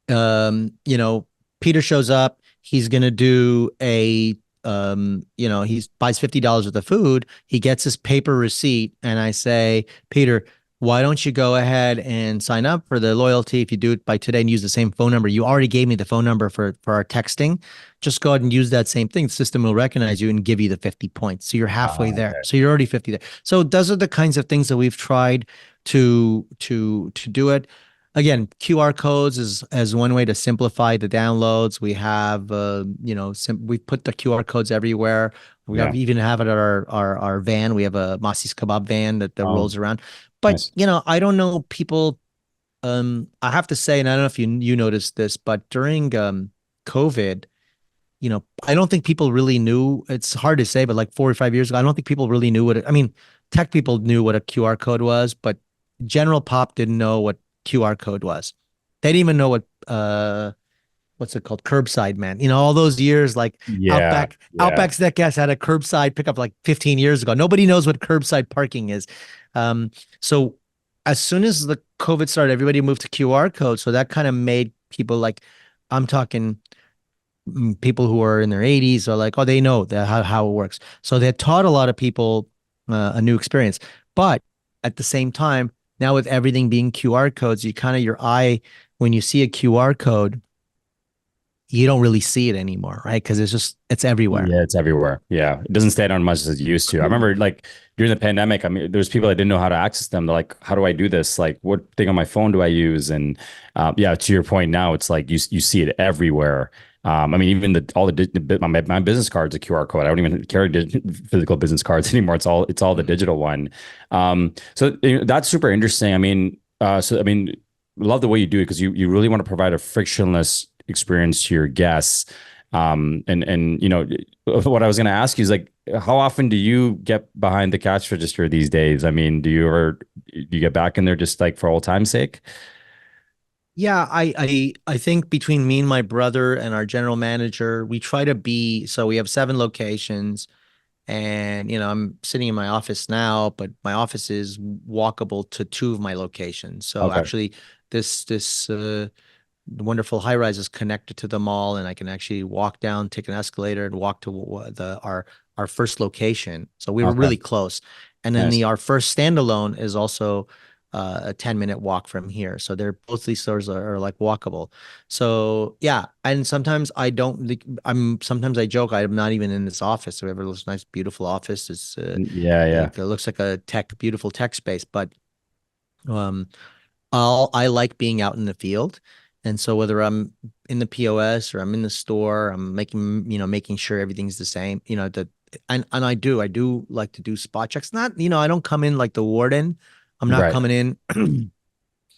[SPEAKER 2] you know, Peter shows up, he's gonna do he buys $50 worth of food, he gets his paper receipt, and I say, Peter, why don't you go ahead and sign up for the loyalty? If you do it by today and use the same phone number, you already gave me the phone number for our texting. Just go ahead and use that same thing. The system will recognize you and give you the 50 points. So you're halfway there.
[SPEAKER 1] Okay.
[SPEAKER 2] So you're already 50 there. So those are the kinds of things that we've tried to do it. Again, QR codes is as one way to simplify the downloads. We have we put the QR codes everywhere. We
[SPEAKER 1] Yeah.
[SPEAKER 2] have even have it at our van. We have a Massis Kabob van that
[SPEAKER 1] Oh,
[SPEAKER 2] rolls around. But
[SPEAKER 1] nice.
[SPEAKER 2] I don't know people. I have to say, and I don't know if you noticed this, but during COVID, I don't think people really knew. It's hard to say, but like 4 or 5 years ago, I don't think people really knew I mean, tech people knew what a QR code was, but general pop didn't know what QR code was. They didn't even know what what's it called? Curbside, man. All those years, like
[SPEAKER 1] Yeah. Yeah.
[SPEAKER 2] Outback Steakhouse had a curbside pickup like 15 years ago. Nobody knows what curbside parking is. So as soon as the COVID started, everybody moved to QR code. So that kind of made people like, I'm talking people who are in their 80s are like, oh, they know how it works. So they taught a lot of people a new experience. But at the same time, now with everything being QR codes, you kind of your eye, when you see a QR code, you don't really see it anymore, right? Because it's everywhere.
[SPEAKER 1] Yeah, it's everywhere. Yeah, it doesn't stand out as much as it used to. I remember like during the pandemic, I mean, there's people that didn't know how to access them. They're like, how do I do this? Like, what thing on my phone do I use? And yeah, to your point now, it's like you see it everywhere. I mean, even my business card's a QR code. I don't even carry physical business cards anymore. It's all the digital one. So that's super interesting. I mean, love the way you do it because you really want to provide a frictionless experience to your guests. And what I was going to ask you is like, how often do you get behind the cash register these days? I mean, do you get back in there just like for old time's sake?
[SPEAKER 2] Yeah, I think between me and my brother and our general manager, we try to be, so we have 7 locations. And, I'm sitting in my office now, but my office is walkable to 2 of my locations. So
[SPEAKER 1] Okay.
[SPEAKER 2] actually, this wonderful high rise is connected to the mall, and I can actually walk down, take an escalator, and walk to our first location. So we were
[SPEAKER 1] Okay.
[SPEAKER 2] really close. And then
[SPEAKER 1] Nice.
[SPEAKER 2] our first standalone is also a 10-minute walk from here. So they're both these stores are like walkable. So yeah, and sometimes I don't. Sometimes I joke I'm not even in this office. So we have this nice, beautiful office.
[SPEAKER 1] Yeah, yeah.
[SPEAKER 2] It looks like a beautiful tech space, but um, I like being out in the field. And so whether I'm in the POS or I'm in the store, I'm making sure everything's the same, and I do like to do spot checks. Not, I don't come in like the warden. I'm not
[SPEAKER 1] Right.
[SPEAKER 2] coming in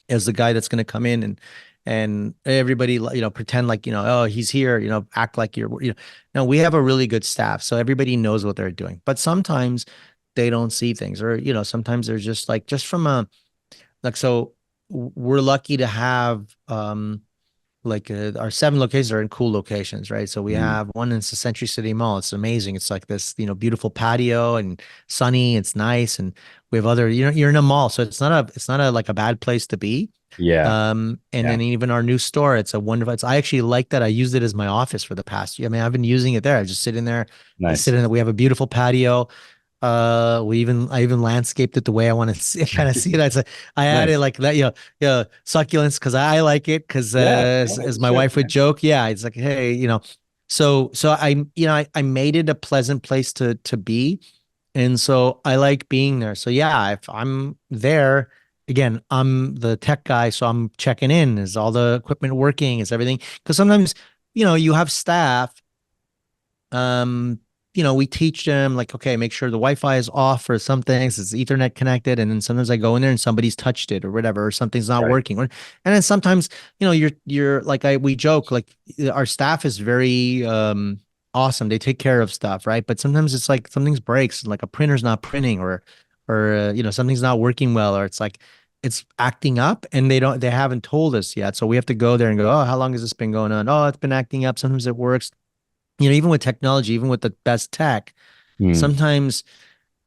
[SPEAKER 2] as the guy that's going to come in and everybody, pretend like, oh, he's here, act like no, we have a really good staff. So everybody knows what they're doing, but sometimes they don't see things, or, sometimes they're just like, just from a, like, so we're lucky to have like our 7 locations are in cool locations, right? So we
[SPEAKER 1] Mm.
[SPEAKER 2] have one in the Century City Mall. It's amazing. It's like this, beautiful patio and sunny. It's nice, and we have other. You're in a mall, so it's not a like a bad place to be.
[SPEAKER 1] Yeah.
[SPEAKER 2] And
[SPEAKER 1] Yeah.
[SPEAKER 2] then even our new store, it's a wonderful. I actually like that. I used it as my office for the past year. I mean, I've been using it there. I just sit in there. I sit
[SPEAKER 1] Nice.
[SPEAKER 2] in. We have a beautiful patio. I even landscaped it the way I want to see, kind of see it. I added
[SPEAKER 1] Nice.
[SPEAKER 2] like that, succulents because I like it. Because
[SPEAKER 1] Yeah.
[SPEAKER 2] as,
[SPEAKER 1] No,
[SPEAKER 2] as
[SPEAKER 1] you
[SPEAKER 2] my
[SPEAKER 1] should,
[SPEAKER 2] wife would
[SPEAKER 1] man.
[SPEAKER 2] joke, yeah, it's like, hey, so I made it a pleasant place to be, and so I like being there. So yeah, if I'm there, again, I'm the tech guy, so I'm checking in. Is all the equipment working? Is everything? Because sometimes, you have staff, um we teach them like, okay, make sure the Wi-Fi is off for some things, it's Ethernet connected, and then sometimes I go in there and somebody's touched it or whatever, or something's not
[SPEAKER 1] Right.
[SPEAKER 2] working, and then sometimes, you're like, we joke like our staff is very awesome, they take care of stuff, right? But sometimes it's like something's breaks, like a printer's not printing, or something's not working well, or it's like it's acting up and they haven't told us yet, so we have to go there and go, oh, how long has this been going on? Oh, it's been acting up. Sometimes it works, even with technology, even with the best tech,
[SPEAKER 1] Mm.
[SPEAKER 2] sometimes,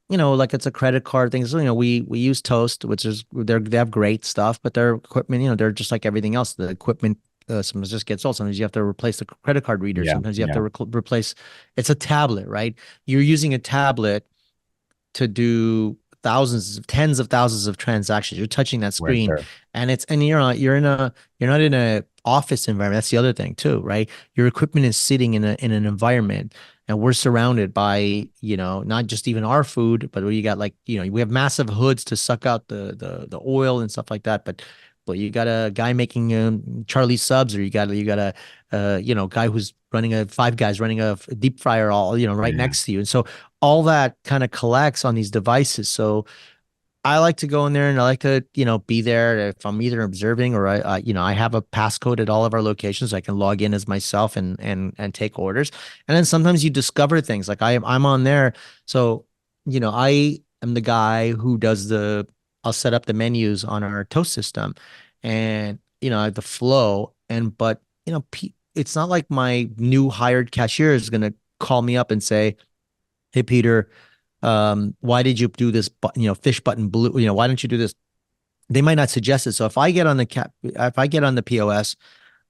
[SPEAKER 2] like it's a credit card thing. So, we use Toast, which is they have great stuff, but their equipment, they're just like everything else. The equipment sometimes just gets old. Sometimes you have to replace the credit card reader.
[SPEAKER 1] Yeah.
[SPEAKER 2] Sometimes you have
[SPEAKER 1] Yeah.
[SPEAKER 2] to replace. It's a tablet, right? You're using a tablet to do tens of thousands of transactions. You're touching that
[SPEAKER 1] Right
[SPEAKER 2] screen,
[SPEAKER 1] there.
[SPEAKER 2] and you're not in a office environment. That's the other thing too, right? Your equipment is sitting in an environment, and we're surrounded by, not just even our food, but we got, like, we have massive hoods to suck out the oil and stuff like that. But you got a guy making Charlie subs, or you got a guy who's running a Five Guys, running a deep fryer, all, right
[SPEAKER 1] Yeah.
[SPEAKER 2] next to you. And so all that kind of collects on these devices. So I like to go in there, and I like to, be there if I'm either observing, or I have a passcode at all of our locations. I can log in as myself and take orders. And then sometimes you discover things like I'm on there. So, I am the guy who I'll set up the menus on our Toast system, and, the flow, but, it's not like my new hired cashier is going to call me up and say, hey, Peter, why did you do this, fish button blue, why don't you do this? They might not suggest it. So if I get on the POS,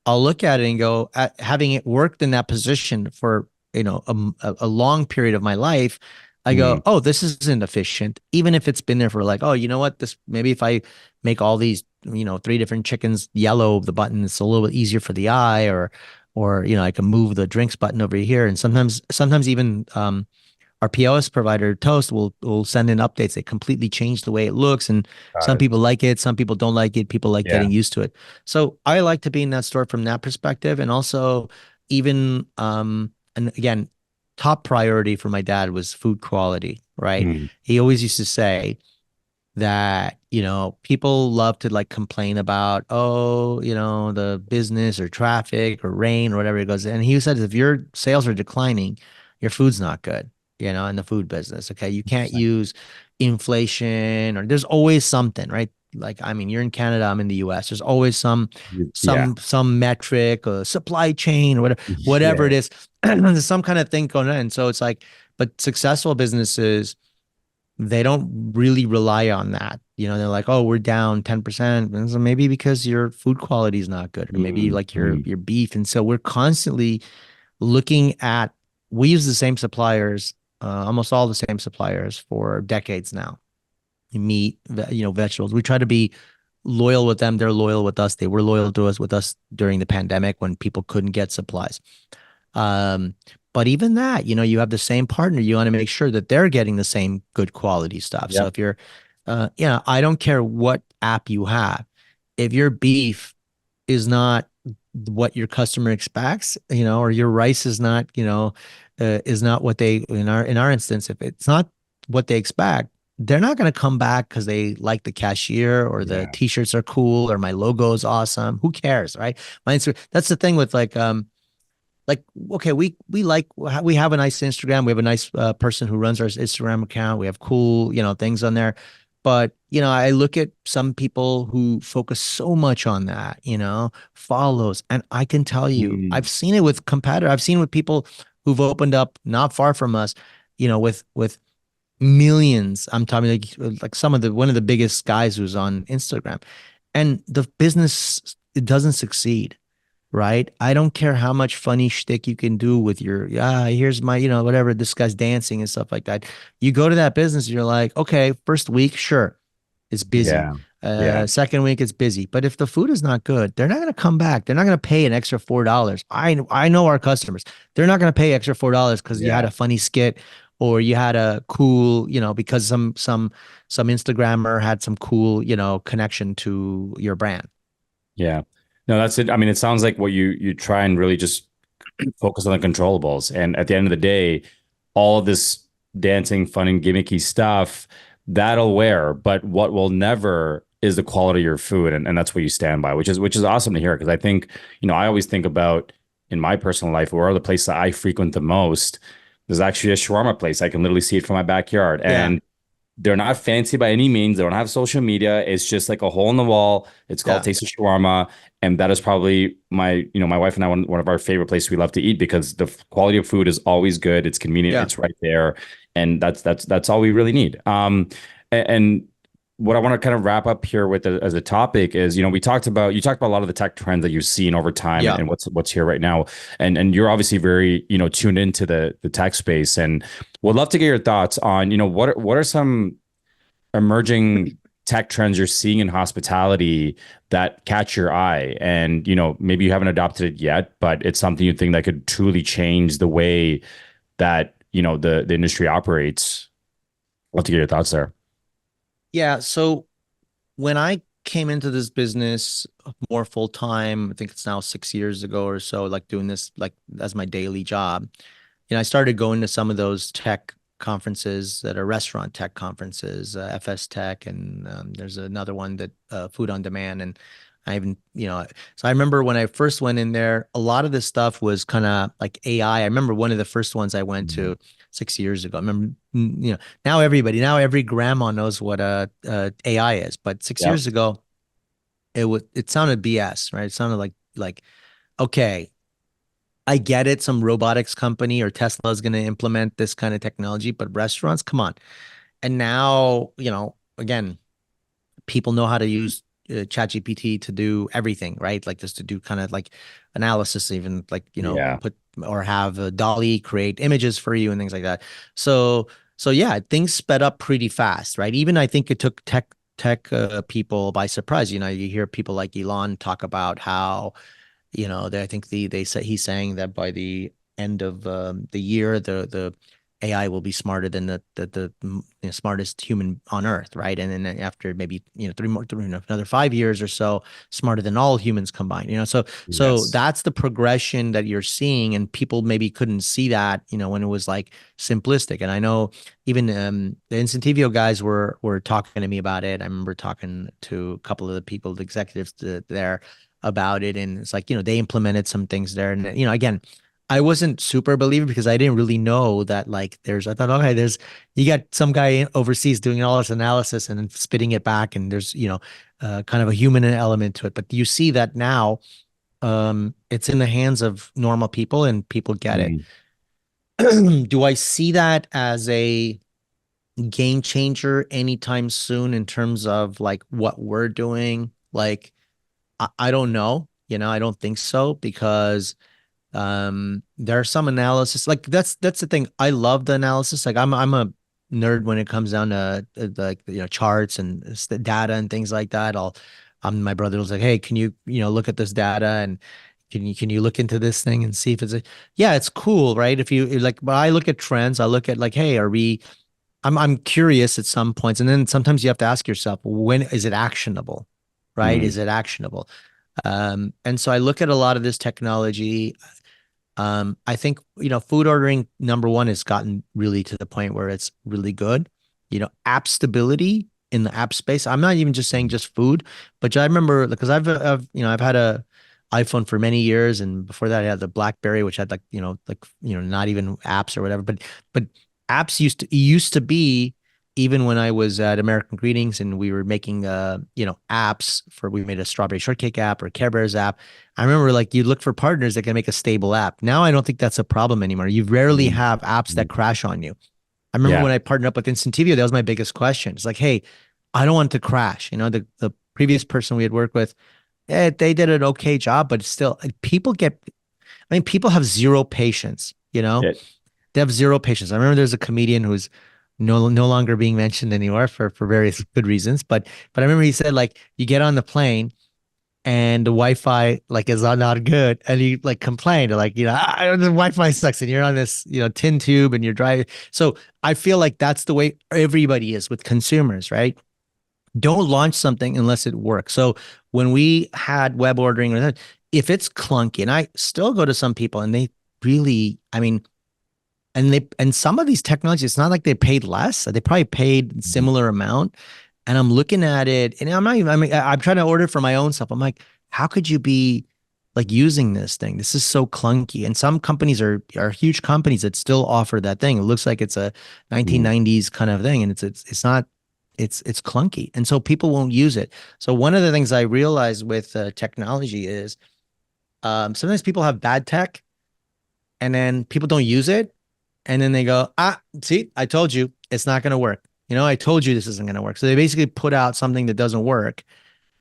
[SPEAKER 2] I'll look at it and go, having it worked in that position for, a long period of my life, I
[SPEAKER 1] Mm.
[SPEAKER 2] go, oh, this isn't efficient. Even if it's been there for like, oh, you know what, this, maybe if I make all these, 3 different chickens yellow, the button, it's a little bit easier for the eye, or I can move the drinks button over here. And sometimes even our POS provider Toast will send in updates that completely change the way it looks. And
[SPEAKER 1] Got
[SPEAKER 2] some
[SPEAKER 1] it.
[SPEAKER 2] people like it, some people don't like it. People like
[SPEAKER 1] Yeah.
[SPEAKER 2] getting used to it. So I like to be in that store from that perspective. And also, even and again, top priority for my dad was food quality, right?
[SPEAKER 1] Mm.
[SPEAKER 2] He always used to say that, people love to like complain about, oh, the business or traffic or rain or whatever it goes. And he said, if your sales are declining, your food's not good, in the food business. Okay. You can't use inflation, or there's always something, right? Like, I mean, you're in Canada, I'm in the US. There's always some
[SPEAKER 1] Yeah.
[SPEAKER 2] some metric or supply chain or whatever
[SPEAKER 1] Yeah.
[SPEAKER 2] it is. There's some kind of thing going on. And so it's like, but successful businesses, they don't really rely on that. They're like, oh, we're down 10%. And so maybe because your food quality is not good, or maybe
[SPEAKER 1] Mm.
[SPEAKER 2] like your
[SPEAKER 1] Mm.
[SPEAKER 2] your beef. And so we're constantly looking at, we use the same suppliers, almost all the same suppliers for decades now. Meat, vegetables. We try to be loyal with them. They're loyal with us. They were loyal to us during the pandemic when people couldn't get supplies. Um, but even that, you have the same partner. You want to make sure that they're getting the same good quality stuff. So
[SPEAKER 1] Yep.
[SPEAKER 2] if you're, I don't care what app you have, if your beef is not what your customer expects, or your rice is not, is not what they, in our instance, if it's not what they expect, they're not going to come back because they like the cashier or the
[SPEAKER 1] Yeah.
[SPEAKER 2] t-shirts are cool or my logo is awesome. Who cares, right? That's the thing with like, okay, we have a nice Instagram, we have a nice person who runs our Instagram account, we have cool things on there, but I look at some people who focus so much on that, follows, and I can tell you,
[SPEAKER 1] Mm.
[SPEAKER 2] I've seen it with competitors, I've seen with people who've opened up not far from us, with millions. I'm talking like some of the one of the biggest guys who's on Instagram, and the business, it doesn't succeed, right? I don't care how much funny shtick you can do with your, yeah, here's my, whatever, this guy's dancing and stuff like that. You go to that business, you're like, okay, first week, sure, it's busy.
[SPEAKER 1] Yeah. Yeah.
[SPEAKER 2] Second week, it's busy. But if the food is not good, they're not going to come back. They're not going to pay an extra $4. I know our customers. They're not going to pay extra $4 because you had
[SPEAKER 1] Yeah.
[SPEAKER 2] a funny skit or you had a cool, because some Instagrammer had some cool, connection to your brand.
[SPEAKER 1] Yeah. No, that's it. I mean, it sounds like what you try and really just focus on the controllables. And at the end of the day, all of this dancing, fun, and gimmicky stuff, that'll wear. But what will never is the quality of your food. And that's what you stand by, which is awesome to hear. Because I think, I always think about in my personal life, where are the places that I frequent the most? There's actually a shawarma place. I can literally see it from my backyard.
[SPEAKER 2] Yeah.
[SPEAKER 1] And they're not fancy by any means. They don't have social media. It's just like a hole in the wall. It's called
[SPEAKER 2] Yeah.
[SPEAKER 1] Taste of Shawarma. And that is probably my wife and I, one of our favorite places we love to eat because the quality of food is always good. It's convenient.
[SPEAKER 2] Yeah.
[SPEAKER 1] It's right there. And that's all we really need. And what I want to kind of wrap up here with as a topic is, we talked about, you talked about a lot of the tech trends that you've seen over time
[SPEAKER 2] Yeah.
[SPEAKER 1] and what's here right now. And you're obviously very, tuned into the tech space and would love to get your thoughts on, what are some emerging tech trends you're seeing in hospitality that catch your eye and maybe you haven't adopted it yet but it's something you think that could truly change the way that the industry operates. Love to get your thoughts there.
[SPEAKER 2] Yeah. So when I came into this business more full time, I think it's now 6 years ago or so, like doing this like as my daily job, I started going to some of those tech conferences that are restaurant tech conferences, FS Tech, and there's another one that Food on Demand. And I even, so I remember when I first went in there, a lot of this stuff was kind of like AI. I remember one of the first ones I went
[SPEAKER 1] Mhm.
[SPEAKER 2] to 6 years ago. I remember, now every grandma knows what AI is, but six
[SPEAKER 1] Yep.
[SPEAKER 2] years ago, it sounded BS, right? It sounded like okay, I get it. Some robotics company or Tesla is going to implement this kind of technology, but restaurants, come on. And now, again, people know how to use ChatGPT to do everything, right? Like just to do kind of like analysis, even like,
[SPEAKER 1] Yeah.
[SPEAKER 2] put or have a Dolly create images for you and things like that. So yeah, things sped up pretty fast, right? Even I think it took tech people by surprise. You hear people like Elon talk about how I think they say he's saying that by the end of the year, the AI will be smarter than the smartest human on Earth, right? And then after maybe another 5 years or so, smarter than all humans combined. So
[SPEAKER 1] Yes.
[SPEAKER 2] that's the progression that you're seeing, and people maybe couldn't see that, when it was like simplistic. And I know even the Incentivio guys were talking to me about it. I remember talking to a couple of the people, the executives there about it, and it's like they implemented some things there, and again. I wasn't super believer because I didn't really know that like I thought, okay, you got some guy overseas doing all this analysis and then spitting it back, and there's, kind of a human element to it. But you see that now, it's in the hands of normal people and people get it.
[SPEAKER 1] Mm.
[SPEAKER 2] Do I see that as a game changer anytime soon in terms of like what we're doing? Like, I don't know, I don't think so because there are some analysis like that's the thing. I love the analysis. Like I'm a nerd when it comes down to like charts and data and things like that. My brother was like, hey, can you look at this data, and can you look into this thing and see if yeah, it's cool, right? If you like, but I look at trends. I look at like, hey, I'm curious at some points, and then sometimes you have to ask yourself, when is it actionable, right?
[SPEAKER 1] Mm.
[SPEAKER 2] Is it actionable? And so I look at a lot of this technology. I think, food ordering, number one, has gotten really to the point where it's really good. App stability in the app space. I'm not even just saying just food, but I remember because I've had a iPhone for many years, and before that I had the BlackBerry, which had not even apps or whatever. But apps used to be, even when I was at American Greetings and we were making apps we made a strawberry shortcake app or a Care Bears app. I remember like you look for partners that can make a stable app. Now I don't think that's a problem anymore. You rarely
[SPEAKER 1] Mm.
[SPEAKER 2] have apps that
[SPEAKER 1] Mm.
[SPEAKER 2] crash on you. I remember
[SPEAKER 1] Yeah.
[SPEAKER 2] when I partnered up with Incentivio, that was my biggest question. It's like, hey, I don't want it to crash. The previous person we had worked with, they did an okay job, but still, people have zero patience.
[SPEAKER 1] It,
[SPEAKER 2] They have zero patience. I remember there's a comedian who's no longer being mentioned anymore for various good reasons. But I remember he said like you get on the plane and the Wi-Fi like is not good, and he like complained like the Wi-Fi sucks, and you're on this tin tube and you're driving. So I feel like that's the way everybody is with consumers, right? Don't launch something unless it works. So when we had web ordering, if it's clunky, and I still go to some people and they really, I mean, and some of these technologies, it's not like they paid less. They probably paid similar amount. And I'm looking at it, and I'm not even, I mean, I'm trying to order for my own stuff. I'm like, how could you be like using this thing? This is so clunky. And some companies are huge companies that still offer that thing. It looks like it's a
[SPEAKER 1] mm.
[SPEAKER 2] 1990s kind of thing, and it's not. It's clunky, and so people won't use it. So one of the things I realized with technology is sometimes people have bad tech, and then people don't use it, and then they go, see, I told you it's not going to work. I told you this isn't going to work. So they basically put out something that doesn't work,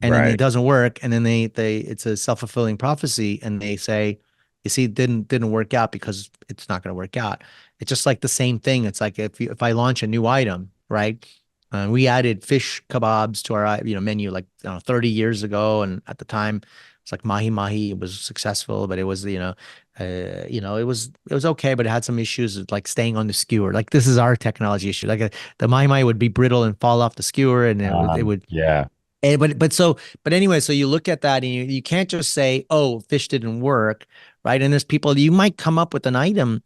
[SPEAKER 2] and then it
[SPEAKER 1] Right.
[SPEAKER 2] doesn't work, and then they it's a self-fulfilling prophecy, and they say, you see, it didn't work out because it's not going to work out. It's just like the same thing. It's like if I launch a new item, right? We added fish kebabs to our menu like 30 years ago, and at the time it's like mahi mahi. It was successful, but it was it was okay, but it had some issues with, like staying on the skewer. Like this is our technology issue. Like the mahi mahi would be brittle and fall off the skewer, and it would
[SPEAKER 1] Yeah.
[SPEAKER 2] but anyway, so you look at that and you can't just say, oh, fish didn't work, right? And there's people, you might come up with an item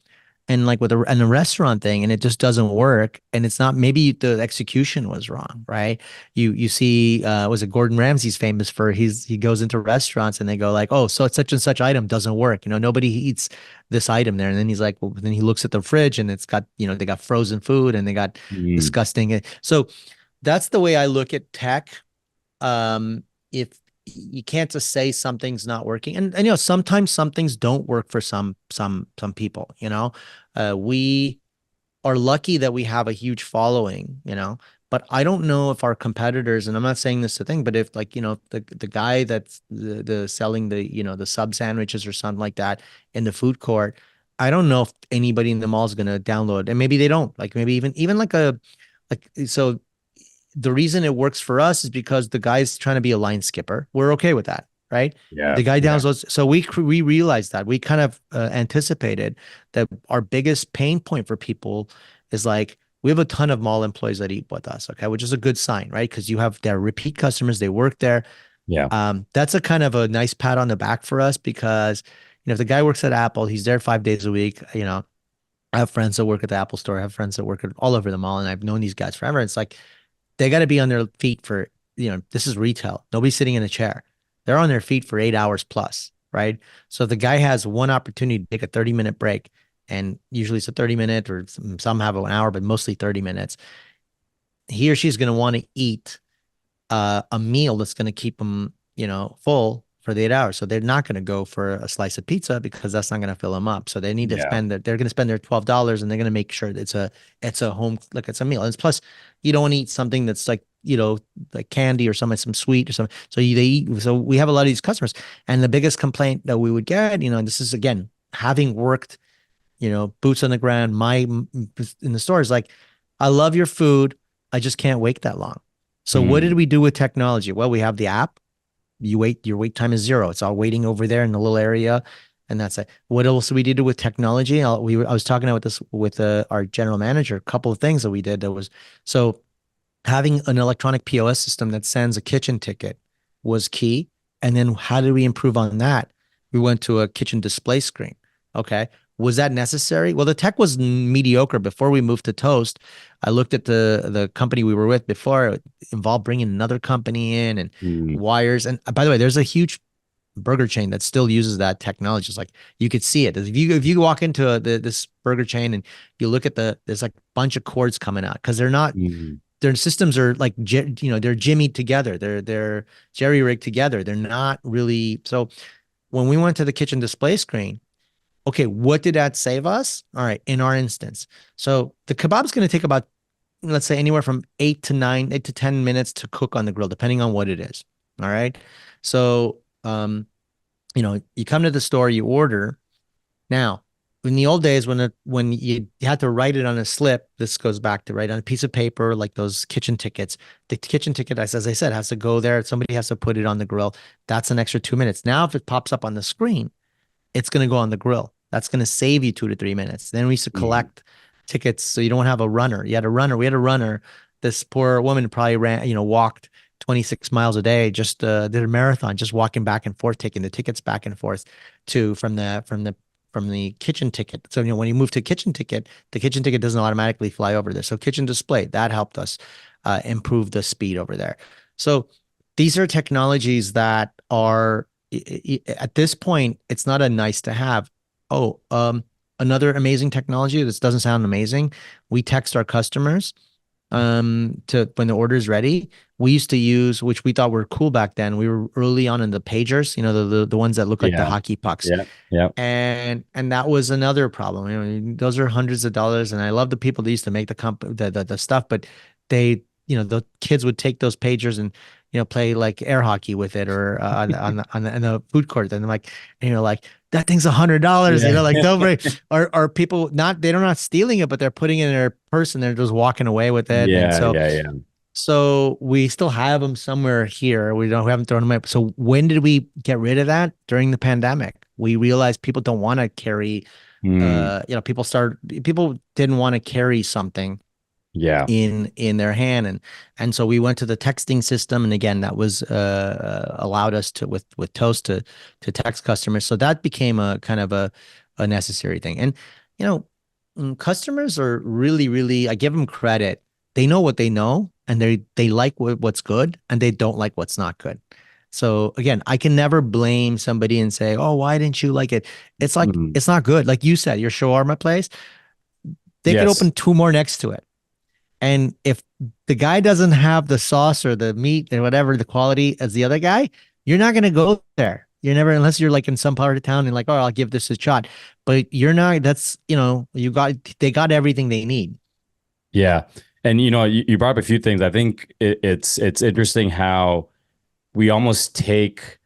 [SPEAKER 2] and like with a restaurant thing, and it just doesn't work, and it's not, maybe the execution was wrong, right? You see, was it Gordon Ramsay's famous for, he goes into restaurants and they go like, oh, so such and such item doesn't work, nobody eats this item there, and then he's like, well, then he looks at the fridge and it's got, they got frozen food and they got
[SPEAKER 1] Mm.
[SPEAKER 2] disgusting. So that's the way I look at tech. If you can't just say something's not working, and sometimes some things don't work for some people. We are lucky that we have a huge following, but I don't know if our competitors, and I'm not saying this to think, but if like the guy that's the selling the sub sandwiches or something like that in the food court, I don't know if anybody in the mall is going to download, and maybe they don't, like maybe even like so the reason it works for us is because the guy's trying to be a line skipper. We're okay with that, right?
[SPEAKER 1] Yeah.
[SPEAKER 2] The guy
[SPEAKER 1] Yeah.
[SPEAKER 2] downloads. So we realized that we kind of anticipated that our biggest pain point for people is like we have a ton of mall employees that eat with us, okay, which is a good sign, right? Because you have their repeat customers, they work there.
[SPEAKER 1] Yeah.
[SPEAKER 2] That's a kind of a nice pat on the back for us because if the guy works at Apple, he's there 5 days a week. I have friends that work at the Apple store. I have friends that work at all over the mall, and I've known these guys forever. It's like they got to be on their feet for, this is retail. Nobody's sitting in a chair. They're on their feet for 8 hours plus, right? So if the guy has one opportunity to take a 30-minute break, and usually it's a 30-minute, or some have an hour, but mostly 30 minutes, he or she's going to want to eat a meal that's going to keep them, full for the 8 hours. So they're not going to go for a slice of pizza because that's not going to fill them up. So they need to
[SPEAKER 1] Yeah.
[SPEAKER 2] they're going to spend their $12 and they're going to make sure that it's a home, like it's a meal. And plus you don't want to eat something that's like, like candy or some sweet or something. So they eat. So we have a lot of these customers, and the biggest complaint that we would get, and this is again, having worked, boots on the ground, in the store is like, I love your food. I just can't wait that long. So what did
[SPEAKER 1] Mm.
[SPEAKER 2] we do with technology? Well, we have the app. Your wait time is 0. It's all waiting over there in the little area. And that's it. What else we did with technology? I was talking about this with our general manager, a couple of things that we did so having an electronic POS system that sends a kitchen ticket was key. And then how did we improve on that? We went to a kitchen display screen. Okay. Was that necessary? Well, the tech was mediocre before we moved to Toast. I looked at the company we were with before. It involved bringing another company in and
[SPEAKER 1] Mm.
[SPEAKER 2] wires. And by the way, there's a huge burger chain that still uses that technology. It's like you could see it. If you walk into this burger chain and you look at there's like a bunch of cords coming out because they're not,
[SPEAKER 1] Mm.
[SPEAKER 2] their systems are like, they're jimmied together. They're jerry rigged together. They're not really. So when we went to the kitchen display screen, okay, what did that save us? All right, in our instance. So the kebab's going to take about, let's say, anywhere from 8 to 10 minutes to cook on the grill, depending on what it is. All right. So, you come to the store, you order. Now, in the old days, when you had to write it on a slip, this goes back to write on a piece of paper, like those kitchen tickets. The kitchen ticket, as I said, has to go there. Somebody has to put it on the grill. That's an extra 2 minutes. Now, if it pops up on the screen, it's going to go on the grill. That's going to save you 2 to 3 minutes. Then we used to
[SPEAKER 1] Mm.
[SPEAKER 2] collect tickets so you don't have a runner. You had a runner. We had a runner. This poor woman probably walked 26 miles a day, just did a marathon, just walking back and forth, taking the tickets back and forth to from the kitchen ticket. So, when you move to kitchen ticket, the kitchen ticket doesn't automatically fly over there. So kitchen display, that helped us improve the speed over there. So these are technologies that are at this point, it's not a nice to have. Oh, another amazing technology. This doesn't sound amazing. We text our customers to when the order is ready. We used to use, which we thought were cool back then. We were early on in the pagers, the ones that look like the
[SPEAKER 1] Yeah.
[SPEAKER 2] hockey pucks.
[SPEAKER 1] Yeah. Yeah.
[SPEAKER 2] And that was another problem. Those are hundreds of dollars. And I love the people that used to make the stuff, but they, the kids would take those pagers and play like air hockey with it, or in the food court. And like that thing's $100.
[SPEAKER 1] Yeah.
[SPEAKER 2] Like they'll bring, or people they're not stealing it, but they're putting it in their purse and they're just walking away with it. And
[SPEAKER 1] Yeah.
[SPEAKER 2] so
[SPEAKER 1] Yeah. Yeah.
[SPEAKER 2] so we still have them somewhere here. We haven't thrown them out. So when did we get rid of that? During the pandemic. We realized people don't want to carry,
[SPEAKER 1] Mm.
[SPEAKER 2] people didn't want to carry something
[SPEAKER 1] Yeah.
[SPEAKER 2] in their hand, and so we went to the texting system, and again that was allowed us to with Toast to text customers, so that became a kind of a necessary thing. And you know customers are really, I give them credit. They know what they know, and they like what's good, and they don't like what's not good. So again, I can never blame somebody and say, oh, why didn't you like it? It's like
[SPEAKER 1] Mm.
[SPEAKER 2] it's not good. Like you said, your shawarma place, they could
[SPEAKER 1] Yes.
[SPEAKER 2] open two more next to it. And if the guy doesn't have the sauce or the meat and whatever the quality as the other guy, you're not going to go there. You're never, unless you're like in some part of town and like, oh, I'll give this a shot. But you're not, they got everything they need.
[SPEAKER 1] Yeah. And you brought up a few things. I think it's interesting how we almost take,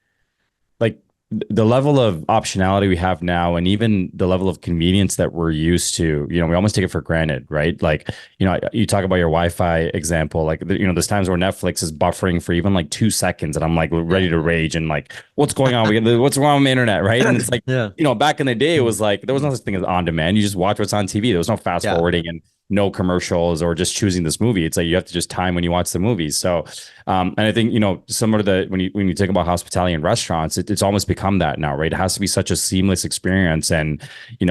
[SPEAKER 1] like, the level of optionality we have now, and even the level of convenience that we're used to, we almost take it for granted, right? Like, you talk about your Wi-Fi example, like, there's times where Netflix is buffering for even like 2 seconds, and I'm like ready
[SPEAKER 2] Yeah.
[SPEAKER 1] to rage and like, what's going on? What's wrong with the internet, right? And it's like,
[SPEAKER 2] Yeah.
[SPEAKER 1] back in the day, it was like there was no such thing as on demand. You just watch what's on TV. There was no fast
[SPEAKER 2] Yeah.
[SPEAKER 1] forwarding and no commercials or just choosing this movie. It's like you have to just time when you watch the movies. So, and I think, similar to when you think about hospitality and restaurants, it's almost become that now, right? It has to be such a seamless experience. And,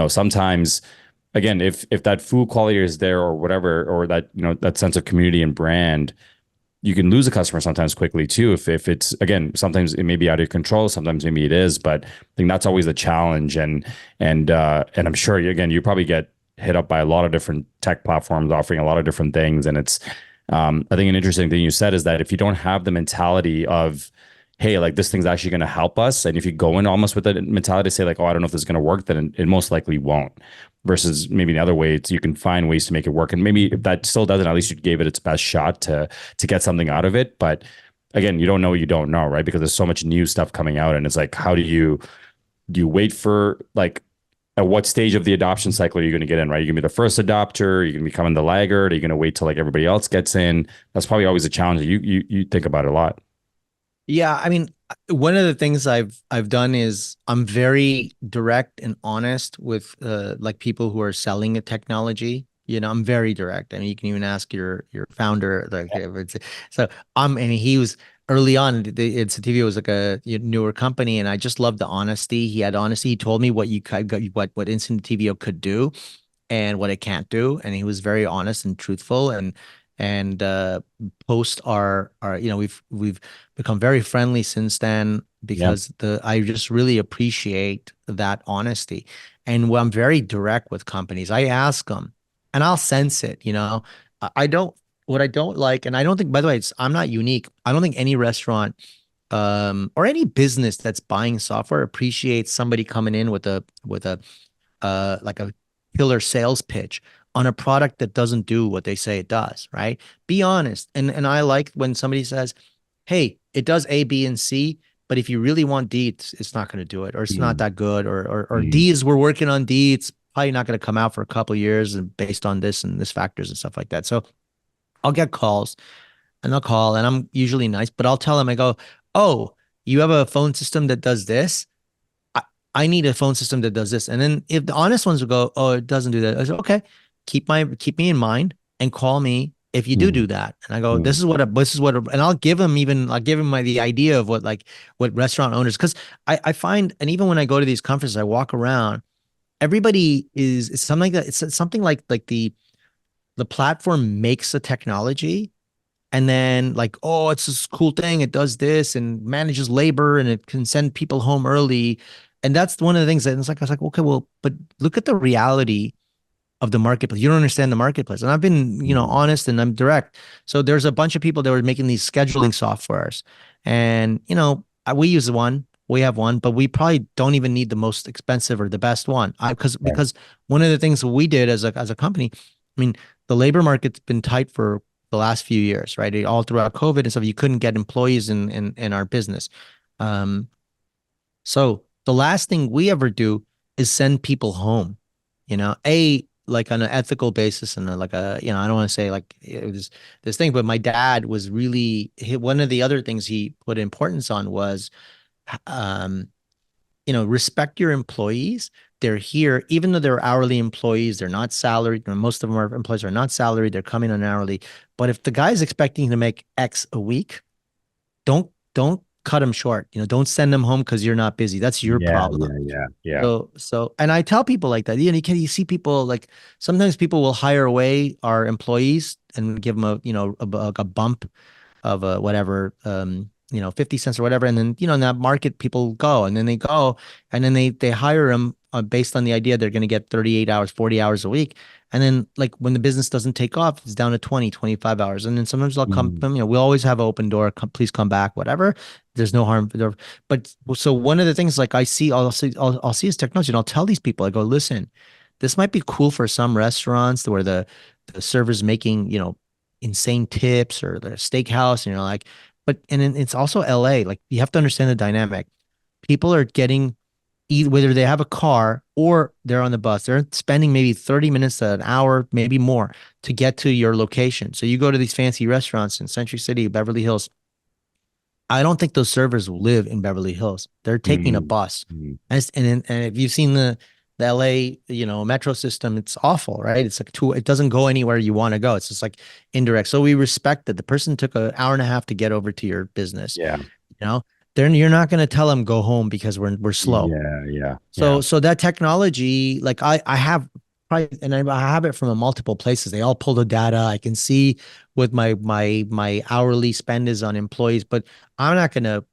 [SPEAKER 1] sometimes, again, if that food quality is there or whatever, or that, that sense of community and brand, you can lose a customer sometimes quickly too. If it's, again, sometimes it may be out of your control, sometimes maybe it is, but I think that's always the challenge. And I'm sure you probably get hit up by a lot of different tech platforms offering a lot of different things. And it's, I think an interesting thing you said is that if you don't have the mentality of, hey, like this thing's actually going to help us, and if you go in almost with that mentality, say like, oh, I don't know if this is going to work, then it most likely won't. Versus maybe the other way, it's you can find ways to make it work, and maybe if that still doesn't, at least you gave it its best shot to get something out of it. But again, you don't know what you don't know, right? Because there's so much new stuff coming out, and it's like, how do you wait for, like, at what stage of the adoption cycle are you going to get in, right? You're going to be the first adopter, you're going to become the laggard, are you going to wait till like everybody else gets in? That's probably always a challenge that you think about a lot.
[SPEAKER 2] Yeah, I mean, one of the things I've done is I'm very direct and honest with like people who are selling a technology. I'm very direct. I mean, you can even ask your founder, like if it's so and he was early on, Incentivio was like a newer company, and I just loved the honesty. He had honesty. He told me what you could what Incentivio could do and what it can't do, and he was very honest and truthful, and post our we've become very friendly since then
[SPEAKER 1] Yeah.
[SPEAKER 2] because I just really appreciate that honesty. And when I'm very direct with companies, I ask them and I'll sense it, I don't what I don't like, and I don't think, by the way, I'm not unique. I don't think any restaurant or any business that's buying software appreciates somebody coming in with a like a killer sales pitch on a product that doesn't do what they say it does, right? Be honest. And I like when somebody says, "Hey, it does A, B, and C, but if you really want D, it's not going to do it, or it's not
[SPEAKER 1] Mm,
[SPEAKER 2] that good, or
[SPEAKER 1] mm,
[SPEAKER 2] D is we're working on D, it's probably not going to come out for a couple of years and based on this and this factors and stuff like that." So I'll get calls and I'll call and I'm usually nice, but I'll tell them, I go, "Oh, you have a phone system that does this? I, I need a phone system that does this." And then if the honest ones will go, "Oh, it doesn't do that." I said, "Okay, keep me in mind and call me if you do
[SPEAKER 1] mm,
[SPEAKER 2] that." And I go,
[SPEAKER 1] mm.
[SPEAKER 2] and I'll give him the idea of what restaurant owners, because I find, and even when I go to these conferences, I walk around, everybody it's something like that. It's something like the platform makes the technology, and then like, oh, it's this cool thing. It does this and manages labor and it can send people home early. And that's one of the things that it's like, I was like, okay, well, but look at the reality of the marketplace. You don't understand the marketplace. And I've been,
[SPEAKER 1] Mm.
[SPEAKER 2] honest and I'm direct. So there's a bunch of people that were making these scheduling softwares. And, we use one, we have one, but we probably don't even need the most expensive or the best one.
[SPEAKER 1] Right.
[SPEAKER 2] Because one of the things we did as a company, I mean, the labor market's been tight for the last few years, right? All throughout COVID and stuff, you couldn't get employees in our business. Um, so the last thing we ever do is send people home, like on an ethical basis and like I don't want to say like it was this thing, but my dad was really, one of the other things he put importance on was, um, respect your employees. They're here, even though they're hourly employees, they're not salaried. Most of them are employees are not salaried. They're coming on hourly. But if the guy's expecting to make X a week, don't cut him short. Don't send him home because you're not busy. That's your
[SPEAKER 1] Yeah,
[SPEAKER 2] problem.
[SPEAKER 1] yeah, yeah, yeah.
[SPEAKER 2] And I tell people like that. You see people like, sometimes people will hire away our employees and give them a bump of whatever, 50 cents or whatever. And then, in that market, people go and then they go and then they hire them based on the idea they're going to get 38 hours, 40 hours a week. And then like when the business doesn't take off, it's down to 20, 25 hours. And then sometimes they'll come,
[SPEAKER 1] Mm.
[SPEAKER 2] we always have an open door. Please come back, whatever. There's no harm. But so one of the things like I'll see is technology, and I'll tell these people, I go, listen, this might be cool for some restaurants where the server's making, insane tips, or the steakhouse, and you're like, but and then it's also LA. Like you have to understand the dynamic. people are getting whether they have a car or they're on the bus, they're spending maybe 30 minutes to an hour, maybe more to get to your location. So you go to these fancy restaurants in Century City, Beverly Hills. I don't think those servers live in Beverly Hills. They're taking a
[SPEAKER 1] Mm,
[SPEAKER 2] bus.
[SPEAKER 1] mm.
[SPEAKER 2] And if you've seen the LA, metro system, it's awful, right? It's like it doesn't go anywhere you want to go. It's just like indirect. So we respect that the person took an hour and a half to get over to your business.
[SPEAKER 1] Yeah.
[SPEAKER 2] You know, then you're not going to tell them go home because we're slow.
[SPEAKER 1] Yeah. Yeah. Yeah.
[SPEAKER 2] So that technology, like I have probably, and I have it from multiple places. They all pull the data. I can see what my hourly spend is on employees, but I'm not gonna.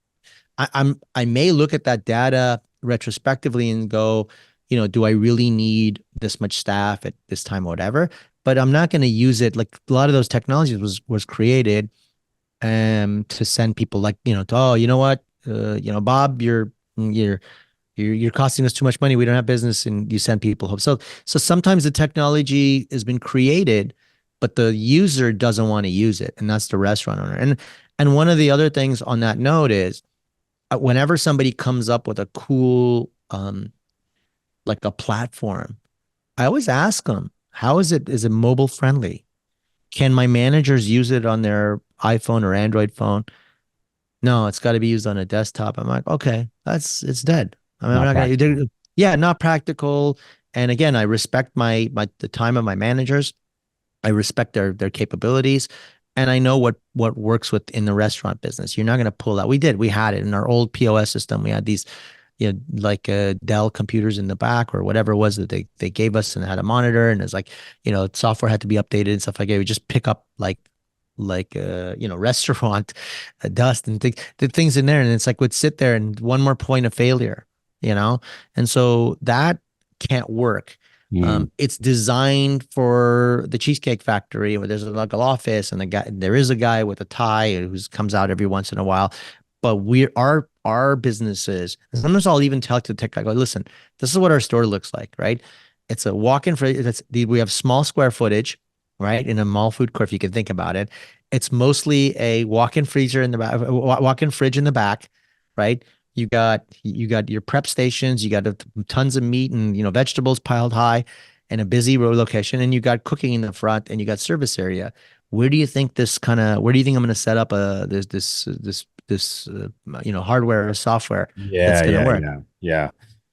[SPEAKER 2] I may look at that data retrospectively and go, do I really need this much staff at this time or whatever? But I'm not going to use it. Like a lot of those technologies was created to send people like, oh, you know what? Bob, you're costing us too much money. We don't have business, and you send people home. So sometimes the technology has been created, but the user doesn't want to use it, and that's the restaurant owner. And one of the other things on that note is whenever somebody comes up with a cool like a platform, I always ask them, how is it? Is it mobile friendly? Can my managers use it on their iPhone or Android phone? No, it's got to be used on a desktop. I'm like, okay, it's dead. I mean, I'm
[SPEAKER 1] Not
[SPEAKER 2] not
[SPEAKER 1] practical.
[SPEAKER 2] gonna, yeah, not practical. And again, I respect the time of my managers. I respect their capabilities, and I know what works within the restaurant business. You're not going to pull that. We had it in our old POS system. We had these, like Dell computers in the back or whatever it was that they gave us, and had a monitor, and it's like, software had to be updated and stuff like that. We just pick up restaurant dust and the things in there, and it's like would sit there and one more point of failure, you know, and so that can't work.
[SPEAKER 1] Mm.
[SPEAKER 2] It's designed for the Cheesecake Factory where there's like an office, and there is a guy with a tie who comes out every once in a while. But our businesses, and sometimes I'll even tell to the tech guy, go, listen, this is what our store looks like, right? It's a walk-in fridge. We have small square footage, right? In a mall food court, if you can think about it. It's mostly a walk-in freezer in the back, walk-in fridge in the back, right? You got your prep stations, you got tons of meat and vegetables piled high in a busy road location, and you got cooking in the front, and you got service area. Where do you think I'm going to set up this hardware or software that's
[SPEAKER 1] Yeah.
[SPEAKER 2] going to
[SPEAKER 1] Yeah.
[SPEAKER 2] work?
[SPEAKER 1] Yeah. Yeah.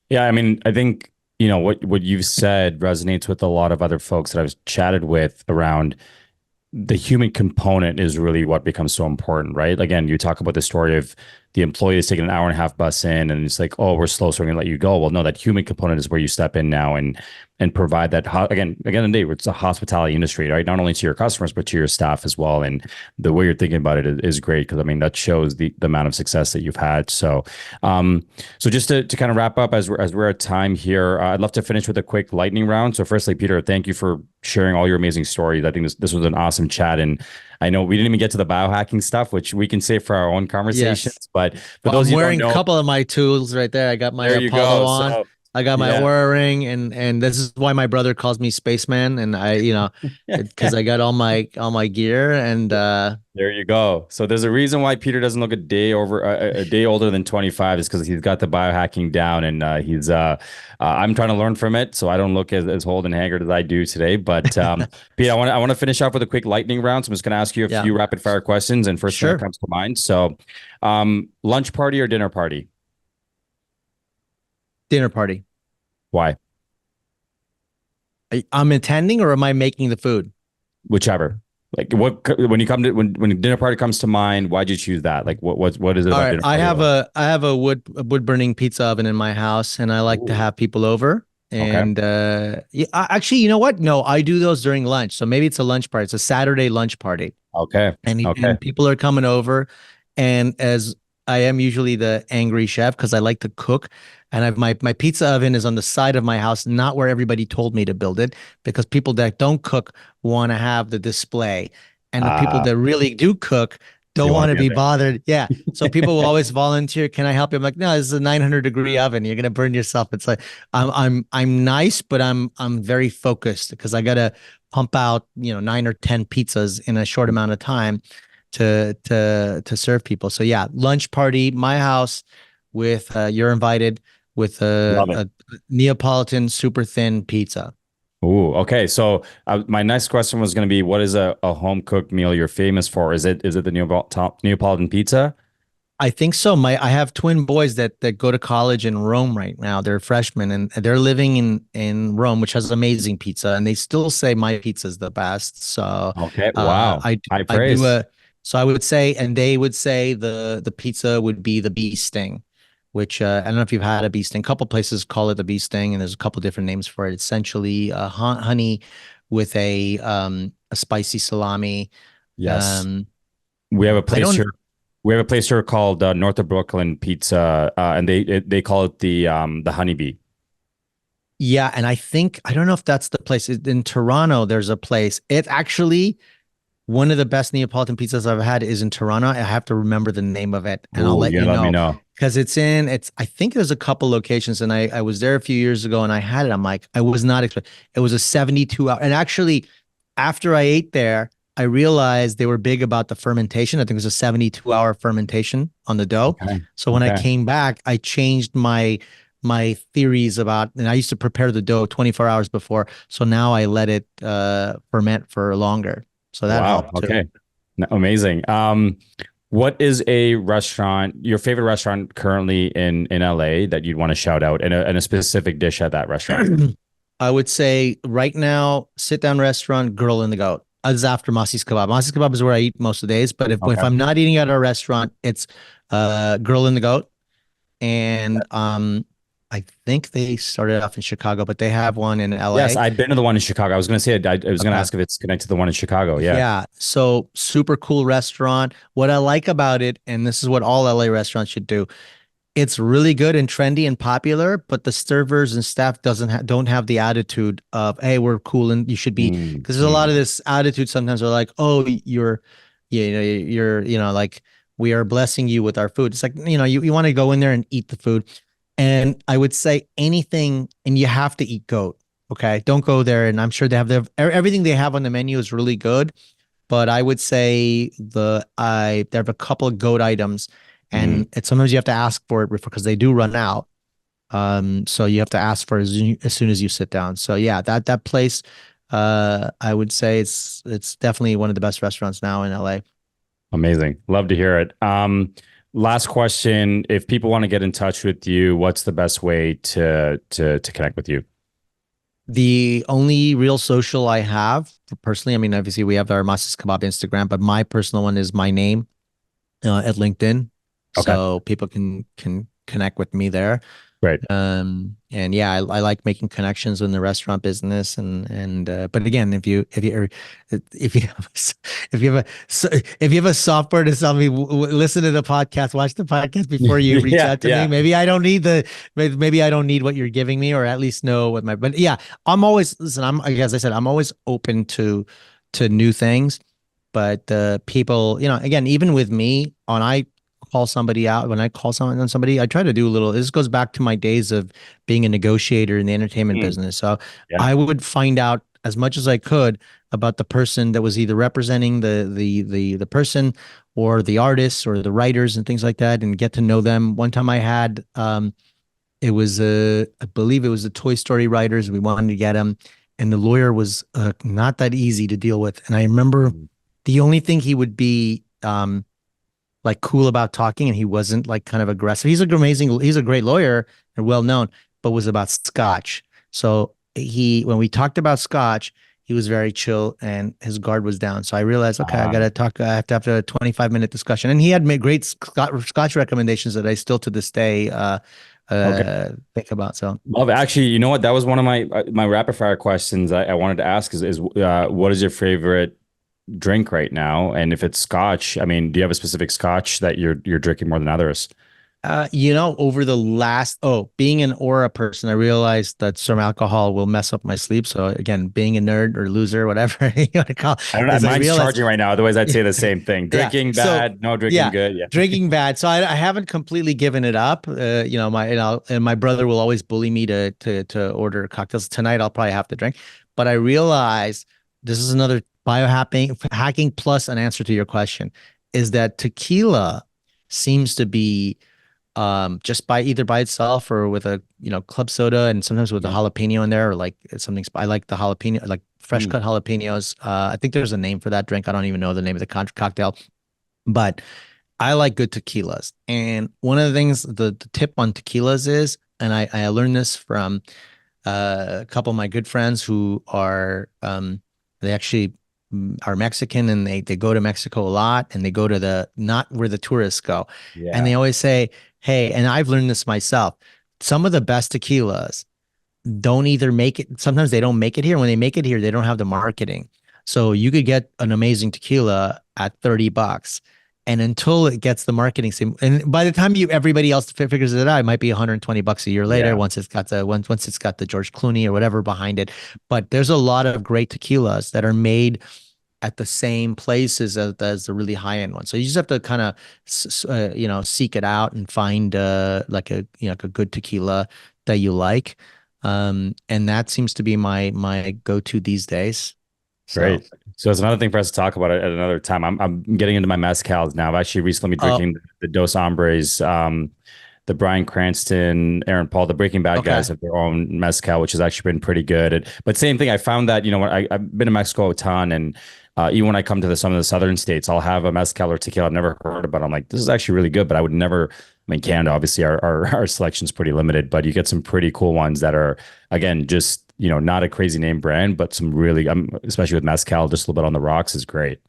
[SPEAKER 1] Yeah. I mean, I think, what you've said resonates with a lot of other folks that I've chatted with around the human component is really what becomes so important, right? Again, you talk about the story of the employee is taking an hour and a half bus in, and it's like, oh, we're slow, so we're gonna let you go. Well, no, that human component is where you step in now and provide that. Again, in the day, it's a hospitality industry, right? Not only to your customers but to your staff as well. And the way you're thinking about it is great because I mean that shows the amount of success that you've had. So just to kind of wrap up as we're at time here, I'd love to finish with a quick lightning round. So firstly, Peter, thank you for sharing all your amazing stories. I think this was an awesome chat, and I know we didn't even get to the biohacking stuff, which we can save for our own
[SPEAKER 2] Yes.
[SPEAKER 1] conversations. But for
[SPEAKER 2] Well,
[SPEAKER 1] those
[SPEAKER 2] I'm
[SPEAKER 1] of you who don't
[SPEAKER 2] wearing a
[SPEAKER 1] know,
[SPEAKER 2] couple of my tools right there. I got my
[SPEAKER 1] there you
[SPEAKER 2] Apollo
[SPEAKER 1] go.
[SPEAKER 2] on.
[SPEAKER 1] So
[SPEAKER 2] I got my
[SPEAKER 1] yeah.
[SPEAKER 2] Aura ring, and this is why my brother calls me Spaceman. And because I got all my gear, and
[SPEAKER 1] There you go. So there's a reason why Peter doesn't look a day older than 25 is because he's got the biohacking down, and I'm trying to learn from it so I don't look as old and haggard as I do today. But Pete, I want to finish off with a quick lightning round. So I'm just going to ask you a
[SPEAKER 2] yeah,
[SPEAKER 1] few rapid fire questions, and first thing that
[SPEAKER 2] sure.
[SPEAKER 1] comes to mind. So, lunch party or dinner party?
[SPEAKER 2] Dinner party.
[SPEAKER 1] Why?
[SPEAKER 2] I'm attending, or am I making the food?
[SPEAKER 1] Whichever. Like when you come to when dinner party comes to mind, why'd you choose that? Like what is it
[SPEAKER 2] All
[SPEAKER 1] about
[SPEAKER 2] right,
[SPEAKER 1] dinner
[SPEAKER 2] I
[SPEAKER 1] party you
[SPEAKER 2] have
[SPEAKER 1] love?
[SPEAKER 2] a wood burning pizza oven in my house, and I like to
[SPEAKER 1] Ooh,
[SPEAKER 2] have people over.
[SPEAKER 1] okay.
[SPEAKER 2] And yeah, actually, you know what? No, I do those during lunch. So maybe it's a lunch party. It's a Saturday lunch party,
[SPEAKER 1] Okay. Okay.
[SPEAKER 2] and people are coming over, and as I am usually the angry chef because I like to cook, and I've my pizza oven is on the side of my house, not where everybody told me to build it, because people that don't cook want to have the display, and the people
[SPEAKER 1] Uh,
[SPEAKER 2] that really do cook
[SPEAKER 1] they
[SPEAKER 2] don't
[SPEAKER 1] want to
[SPEAKER 2] want to
[SPEAKER 1] be in
[SPEAKER 2] be
[SPEAKER 1] there.
[SPEAKER 2] bothered. Yeah, so people will always volunteer. Can I help you? I'm like, no, this is a 900-degree oven. You're gonna burn yourself. It's like I'm nice, but I'm very focused because I gotta pump out 9 or 10 pizzas in a short amount of time to serve people. So yeah, lunch party, my house, with you're invited with
[SPEAKER 1] Love it.
[SPEAKER 2] a Neapolitan super thin pizza.
[SPEAKER 1] Ooh, okay. So my next question was going to be, what is a home cooked meal you're famous for? Is it the Neapolitan pizza?
[SPEAKER 2] I think so. I have twin boys that go to college in Rome right now. They're freshmen and they're living in Rome, which has amazing pizza, and they still say my pizza is the best. So
[SPEAKER 1] Okay.
[SPEAKER 2] uh
[SPEAKER 1] Wow.
[SPEAKER 2] I
[SPEAKER 1] High
[SPEAKER 2] I do
[SPEAKER 1] praise.
[SPEAKER 2] a so I would say, and they would say the pizza would be the bee sting, which I don't know if you've had a bee sting. A couple places call it the bee sting, and there's a couple different names for it. Essentially honey with a spicy salami.
[SPEAKER 1] Yes.
[SPEAKER 2] Um
[SPEAKER 1] We have a
[SPEAKER 2] I
[SPEAKER 1] place
[SPEAKER 2] don't
[SPEAKER 1] here. We have a place here called North of Brooklyn Pizza, and they call it the honeybee.
[SPEAKER 2] Yeah, and I think I don't know if that's the place in Toronto. There's a place. It's actually one of the best Neapolitan pizzas I've had is in Toronto. I have to remember the name of it, and I'll
[SPEAKER 1] Ooh,
[SPEAKER 2] let
[SPEAKER 1] you
[SPEAKER 2] you
[SPEAKER 1] gotta let me
[SPEAKER 2] know
[SPEAKER 1] know.
[SPEAKER 2] because it's I think there's a couple locations, and I was there a few years ago, and I had it. I'm like I was not expecting. It was a 72 hour, and actually after I ate there, I realized they were big about the fermentation. I think it was a 72-hour fermentation on the dough.
[SPEAKER 1] Okay.
[SPEAKER 2] So when I
[SPEAKER 1] Okay.
[SPEAKER 2] came back, I changed my theories about, and I used to prepare the dough 24 hours before. So now I let it ferment for longer. So that
[SPEAKER 1] Wow.
[SPEAKER 2] helped too.
[SPEAKER 1] Okay. Amazing. What is a restaurant, your favorite restaurant currently in LA that you'd want to shout out, and a specific dish at that restaurant?
[SPEAKER 2] I would say right now, sit down restaurant, Girl in the Goat. This is after Massis Kabob. Massis Kabob is where I eat most of the days. But if
[SPEAKER 1] Okay.
[SPEAKER 2] I'm not eating at a restaurant, it's Girl in the Goat. And I think they started off in Chicago, but they have one in
[SPEAKER 1] Yes,
[SPEAKER 2] LA.
[SPEAKER 1] I've been to the one in Chicago. I was going to say, I was going to
[SPEAKER 2] Okay.
[SPEAKER 1] ask if it's connected to the one in Chicago. Yeah.
[SPEAKER 2] Yeah. So super cool restaurant. What I like about it, and this is what all LA restaurants should do, it's really good and trendy and popular, but the servers and staff don't have the attitude of, hey, we're cool and you should be,
[SPEAKER 1] Mm,
[SPEAKER 2] because there's a lot
[SPEAKER 1] mm,
[SPEAKER 2] of this attitude sometimes are like, oh, like we are blessing you with our food. It's like, you want to go in there and eat the food. And I would say anything, and you have to eat goat. Okay. Don't go there. And I'm sure everything they have on the menu is really good, but I would say they have a couple of goat items,
[SPEAKER 1] mm.
[SPEAKER 2] and sometimes you have to ask for it because they do run out. So you have to ask for it as soon as you sit down. So yeah, that place, I would say it's definitely one of the best restaurants now in LA.
[SPEAKER 1] Amazing. Love to hear it. Last question. If people want to get in touch with you, what's the best way to connect with you?
[SPEAKER 2] The only real social I have personally, I mean, obviously we have our Massis Kabob Instagram, but my personal one is my name at LinkedIn,
[SPEAKER 1] Okay.
[SPEAKER 2] so people can connect with me there.
[SPEAKER 1] Great.
[SPEAKER 2] And yeah, I like making connections in the restaurant business, but again, if you have if you have if you have a software to sell me, listen to the podcast, watch the podcast before you reach
[SPEAKER 1] Yeah.
[SPEAKER 2] out to me.
[SPEAKER 1] Yeah.
[SPEAKER 2] Maybe I don't need what you're giving me, or at least know what but yeah, as I said, I'm always open to new things. But the people, again, even with me, when I call someone on somebody, I try to do a little, this goes back to my days of being a negotiator in the entertainment
[SPEAKER 1] Mm,
[SPEAKER 2] business. So
[SPEAKER 1] yeah.
[SPEAKER 2] I would find out as much as I could about the person that was either representing the person or the artists or the writers and things like that, and get to know them. One time I had it was I believe it was the Toy Story writers. We wanted to get him, and the lawyer was not that easy to deal with. And I remember
[SPEAKER 1] Mm.
[SPEAKER 2] the only thing he would be like cool about talking, and he wasn't like kind of aggressive. He's a great lawyer and well known, but was about scotch. So when we talked about scotch, he was very chill and his guard was down. So I realized, okay, I have to have a 25-minute discussion. And he had made great scotch recommendations that I still to this day
[SPEAKER 1] Okay.
[SPEAKER 2] think about. So
[SPEAKER 1] Love it. Actually, you know what? That was one of my rapid fire questions I wanted to ask is what is your favorite drink right now? And if it's scotch, I mean, do you have a specific scotch that you're drinking more than others?
[SPEAKER 2] over the being an aura person, I realized that some alcohol will mess up my sleep. So again, being a nerd or loser, whatever you want to call,
[SPEAKER 1] I don't know.
[SPEAKER 2] is I
[SPEAKER 1] Mine's
[SPEAKER 2] realized,
[SPEAKER 1] charging right now. Otherwise, I'd say the same thing.
[SPEAKER 2] yeah.
[SPEAKER 1] Drinking
[SPEAKER 2] So
[SPEAKER 1] bad, no drinking
[SPEAKER 2] yeah,
[SPEAKER 1] good. Yeah.
[SPEAKER 2] drinking bad. So I haven't completely given it up. And my brother will always bully me to order cocktails. Tonight I'll probably have to drink, but I realized this is another hacking plus an answer to your question, is that tequila seems to be just by either by itself or with a club soda, and sometimes with a
[SPEAKER 1] Yeah.
[SPEAKER 2] jalapeno in there, or like something. I like the jalapeno, like fresh
[SPEAKER 1] Mm.
[SPEAKER 2] cut jalapenos. I think there's a name for that drink. I don't even know the name of the cocktail, but I like good tequilas. And one of the things, the tip on tequilas is, and I learned this from a couple of my good friends who are they actually are Mexican, and they go to Mexico a lot, and they go to the not where the tourists go. And
[SPEAKER 1] Yeah.
[SPEAKER 2] they always say, hey, and I've learned this myself, some of the best tequilas don't either make it. Sometimes they don't make it here. When they make it here, they don't have the marketing. So you could get an amazing tequila at $30. And until it gets the marketing, and by the time everybody else figures it out, it might be $120 a year later,
[SPEAKER 1] Yeah.
[SPEAKER 2] once it's got the George Clooney or whatever behind it. But there's a lot of great tequilas that are made at the same places as the really high end ones. So you just have to kind of seek it out and find like a like a good tequila that you like. And that seems to be my go-to these days. So,
[SPEAKER 1] Great. So it's another thing for us to talk about at another time. I'm getting into my mezcals now. I've actually recently been
[SPEAKER 2] oh,
[SPEAKER 1] drinking the Dos Hombres, the Bryan Cranston, Aaron Paul, the Breaking Bad
[SPEAKER 2] okay.
[SPEAKER 1] guys have their own mezcal, which has actually been pretty good. But same thing, I found that, when I've been to Mexico a ton, and even when I come to some of the southern states, I'll have a mezcal or tequila I've never heard about. I'm like, this is actually really good, but I would never. I mean, Canada, obviously, our selection's pretty limited, but you get some pretty cool ones that are, again, just not a crazy name brand, but some really, especially with mezcal, just a little bit on the rocks is great.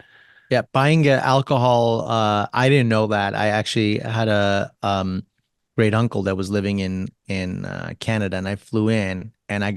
[SPEAKER 2] Yeah, buying alcohol, I didn't know that. I actually had a great uncle that was living in Canada, and I flew in, and I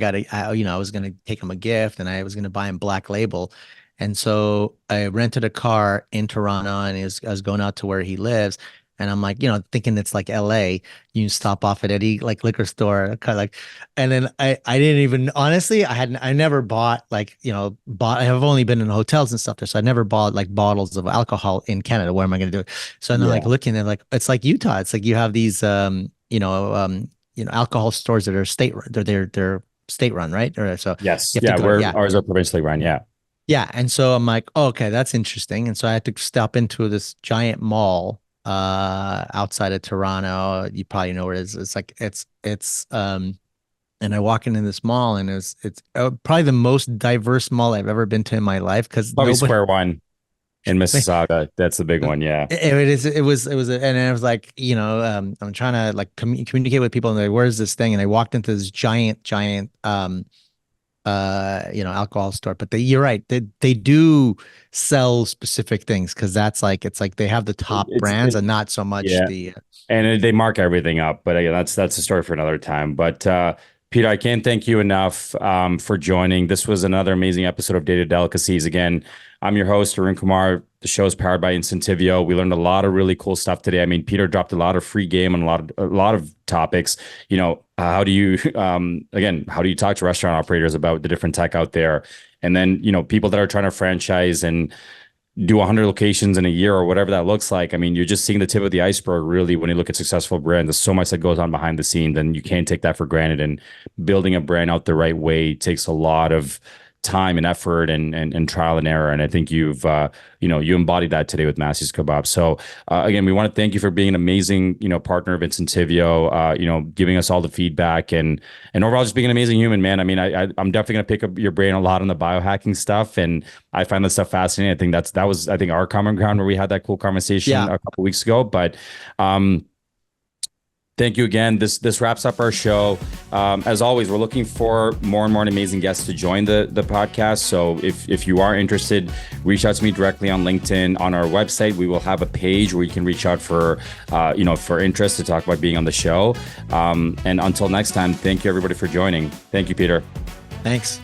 [SPEAKER 2] was gonna take him a gift, and I was gonna buy him Black Label. And so I rented a car in Toronto, and I was going out to where he lives. And I'm like, thinking it's like LA, you stop off at any like liquor store, kind of like, and then I didn't even, honestly, I never bought like, I have only been in hotels and stuff there. So I never bought like bottles of alcohol in Canada. Where am I going to do it? So then like
[SPEAKER 1] Yeah.
[SPEAKER 2] looking at like, it's like Utah. It's like you have these, alcohol stores that are they're state run, right? Or so
[SPEAKER 1] Yes.
[SPEAKER 2] you have to
[SPEAKER 1] Yeah.
[SPEAKER 2] go, yeah.
[SPEAKER 1] Ours are provincially run. Yeah.
[SPEAKER 2] Yeah. And so I'm like, oh, okay, that's interesting. And so I had to stop into this giant mall outside of Toronto. You probably know where it is. It's like and I walk into this mall, and it's probably the most diverse mall I've ever been to in my life, because
[SPEAKER 1] Probably
[SPEAKER 2] nobody
[SPEAKER 1] Square One in Mississauga. That's the big one. Yeah.
[SPEAKER 2] and I was like, I'm trying to like communicate with people, and they're like, where's this thing? And I walked into this giant alcohol store. But you're right, they do sell specific things, because it's like they have the top
[SPEAKER 1] It's
[SPEAKER 2] brands
[SPEAKER 1] it,
[SPEAKER 2] and not so much
[SPEAKER 1] yeah.
[SPEAKER 2] the
[SPEAKER 1] And they mark everything up, but again, that's a story for another time. But Peter, I can't thank you enough for joining. This was another amazing episode of Data Delicacies. Again, I'm your host, Arun Kumar. The show is powered by Incentivio. We learned a lot of really cool stuff today. I mean, Peter dropped a lot of free game on a lot of topics. How do you again, how do you talk to restaurant operators about the different tech out there? And then, people that are trying to franchise and do 100 locations in a year or whatever that looks like. I mean, you're just seeing the tip of the iceberg, really, when you look at successful brands. There's so much that goes on behind the scenes, and you can't take that for granted. And building a brand out the right way takes a lot of time and effort and trial and error. And I think you embodied that today with Massis Kabob. So again, we want to thank you for being an amazing, partner of Incentivio, giving us all the feedback and overall just being an amazing human, man. I mean, I'm definitely going to pick up your brain a lot on the biohacking stuff. And I find this stuff fascinating. I think that was our common ground where we had that cool conversation a couple weeks ago. But, thank you again. This wraps up our show. As always, we're looking for more and more amazing guests to join the podcast. So if you are interested, reach out to me directly on LinkedIn. On our website, we will have a page where you can reach out for interest to talk about being on the show. And until next time, thank you everybody for joining. Thank you, Peter.
[SPEAKER 2] Thanks.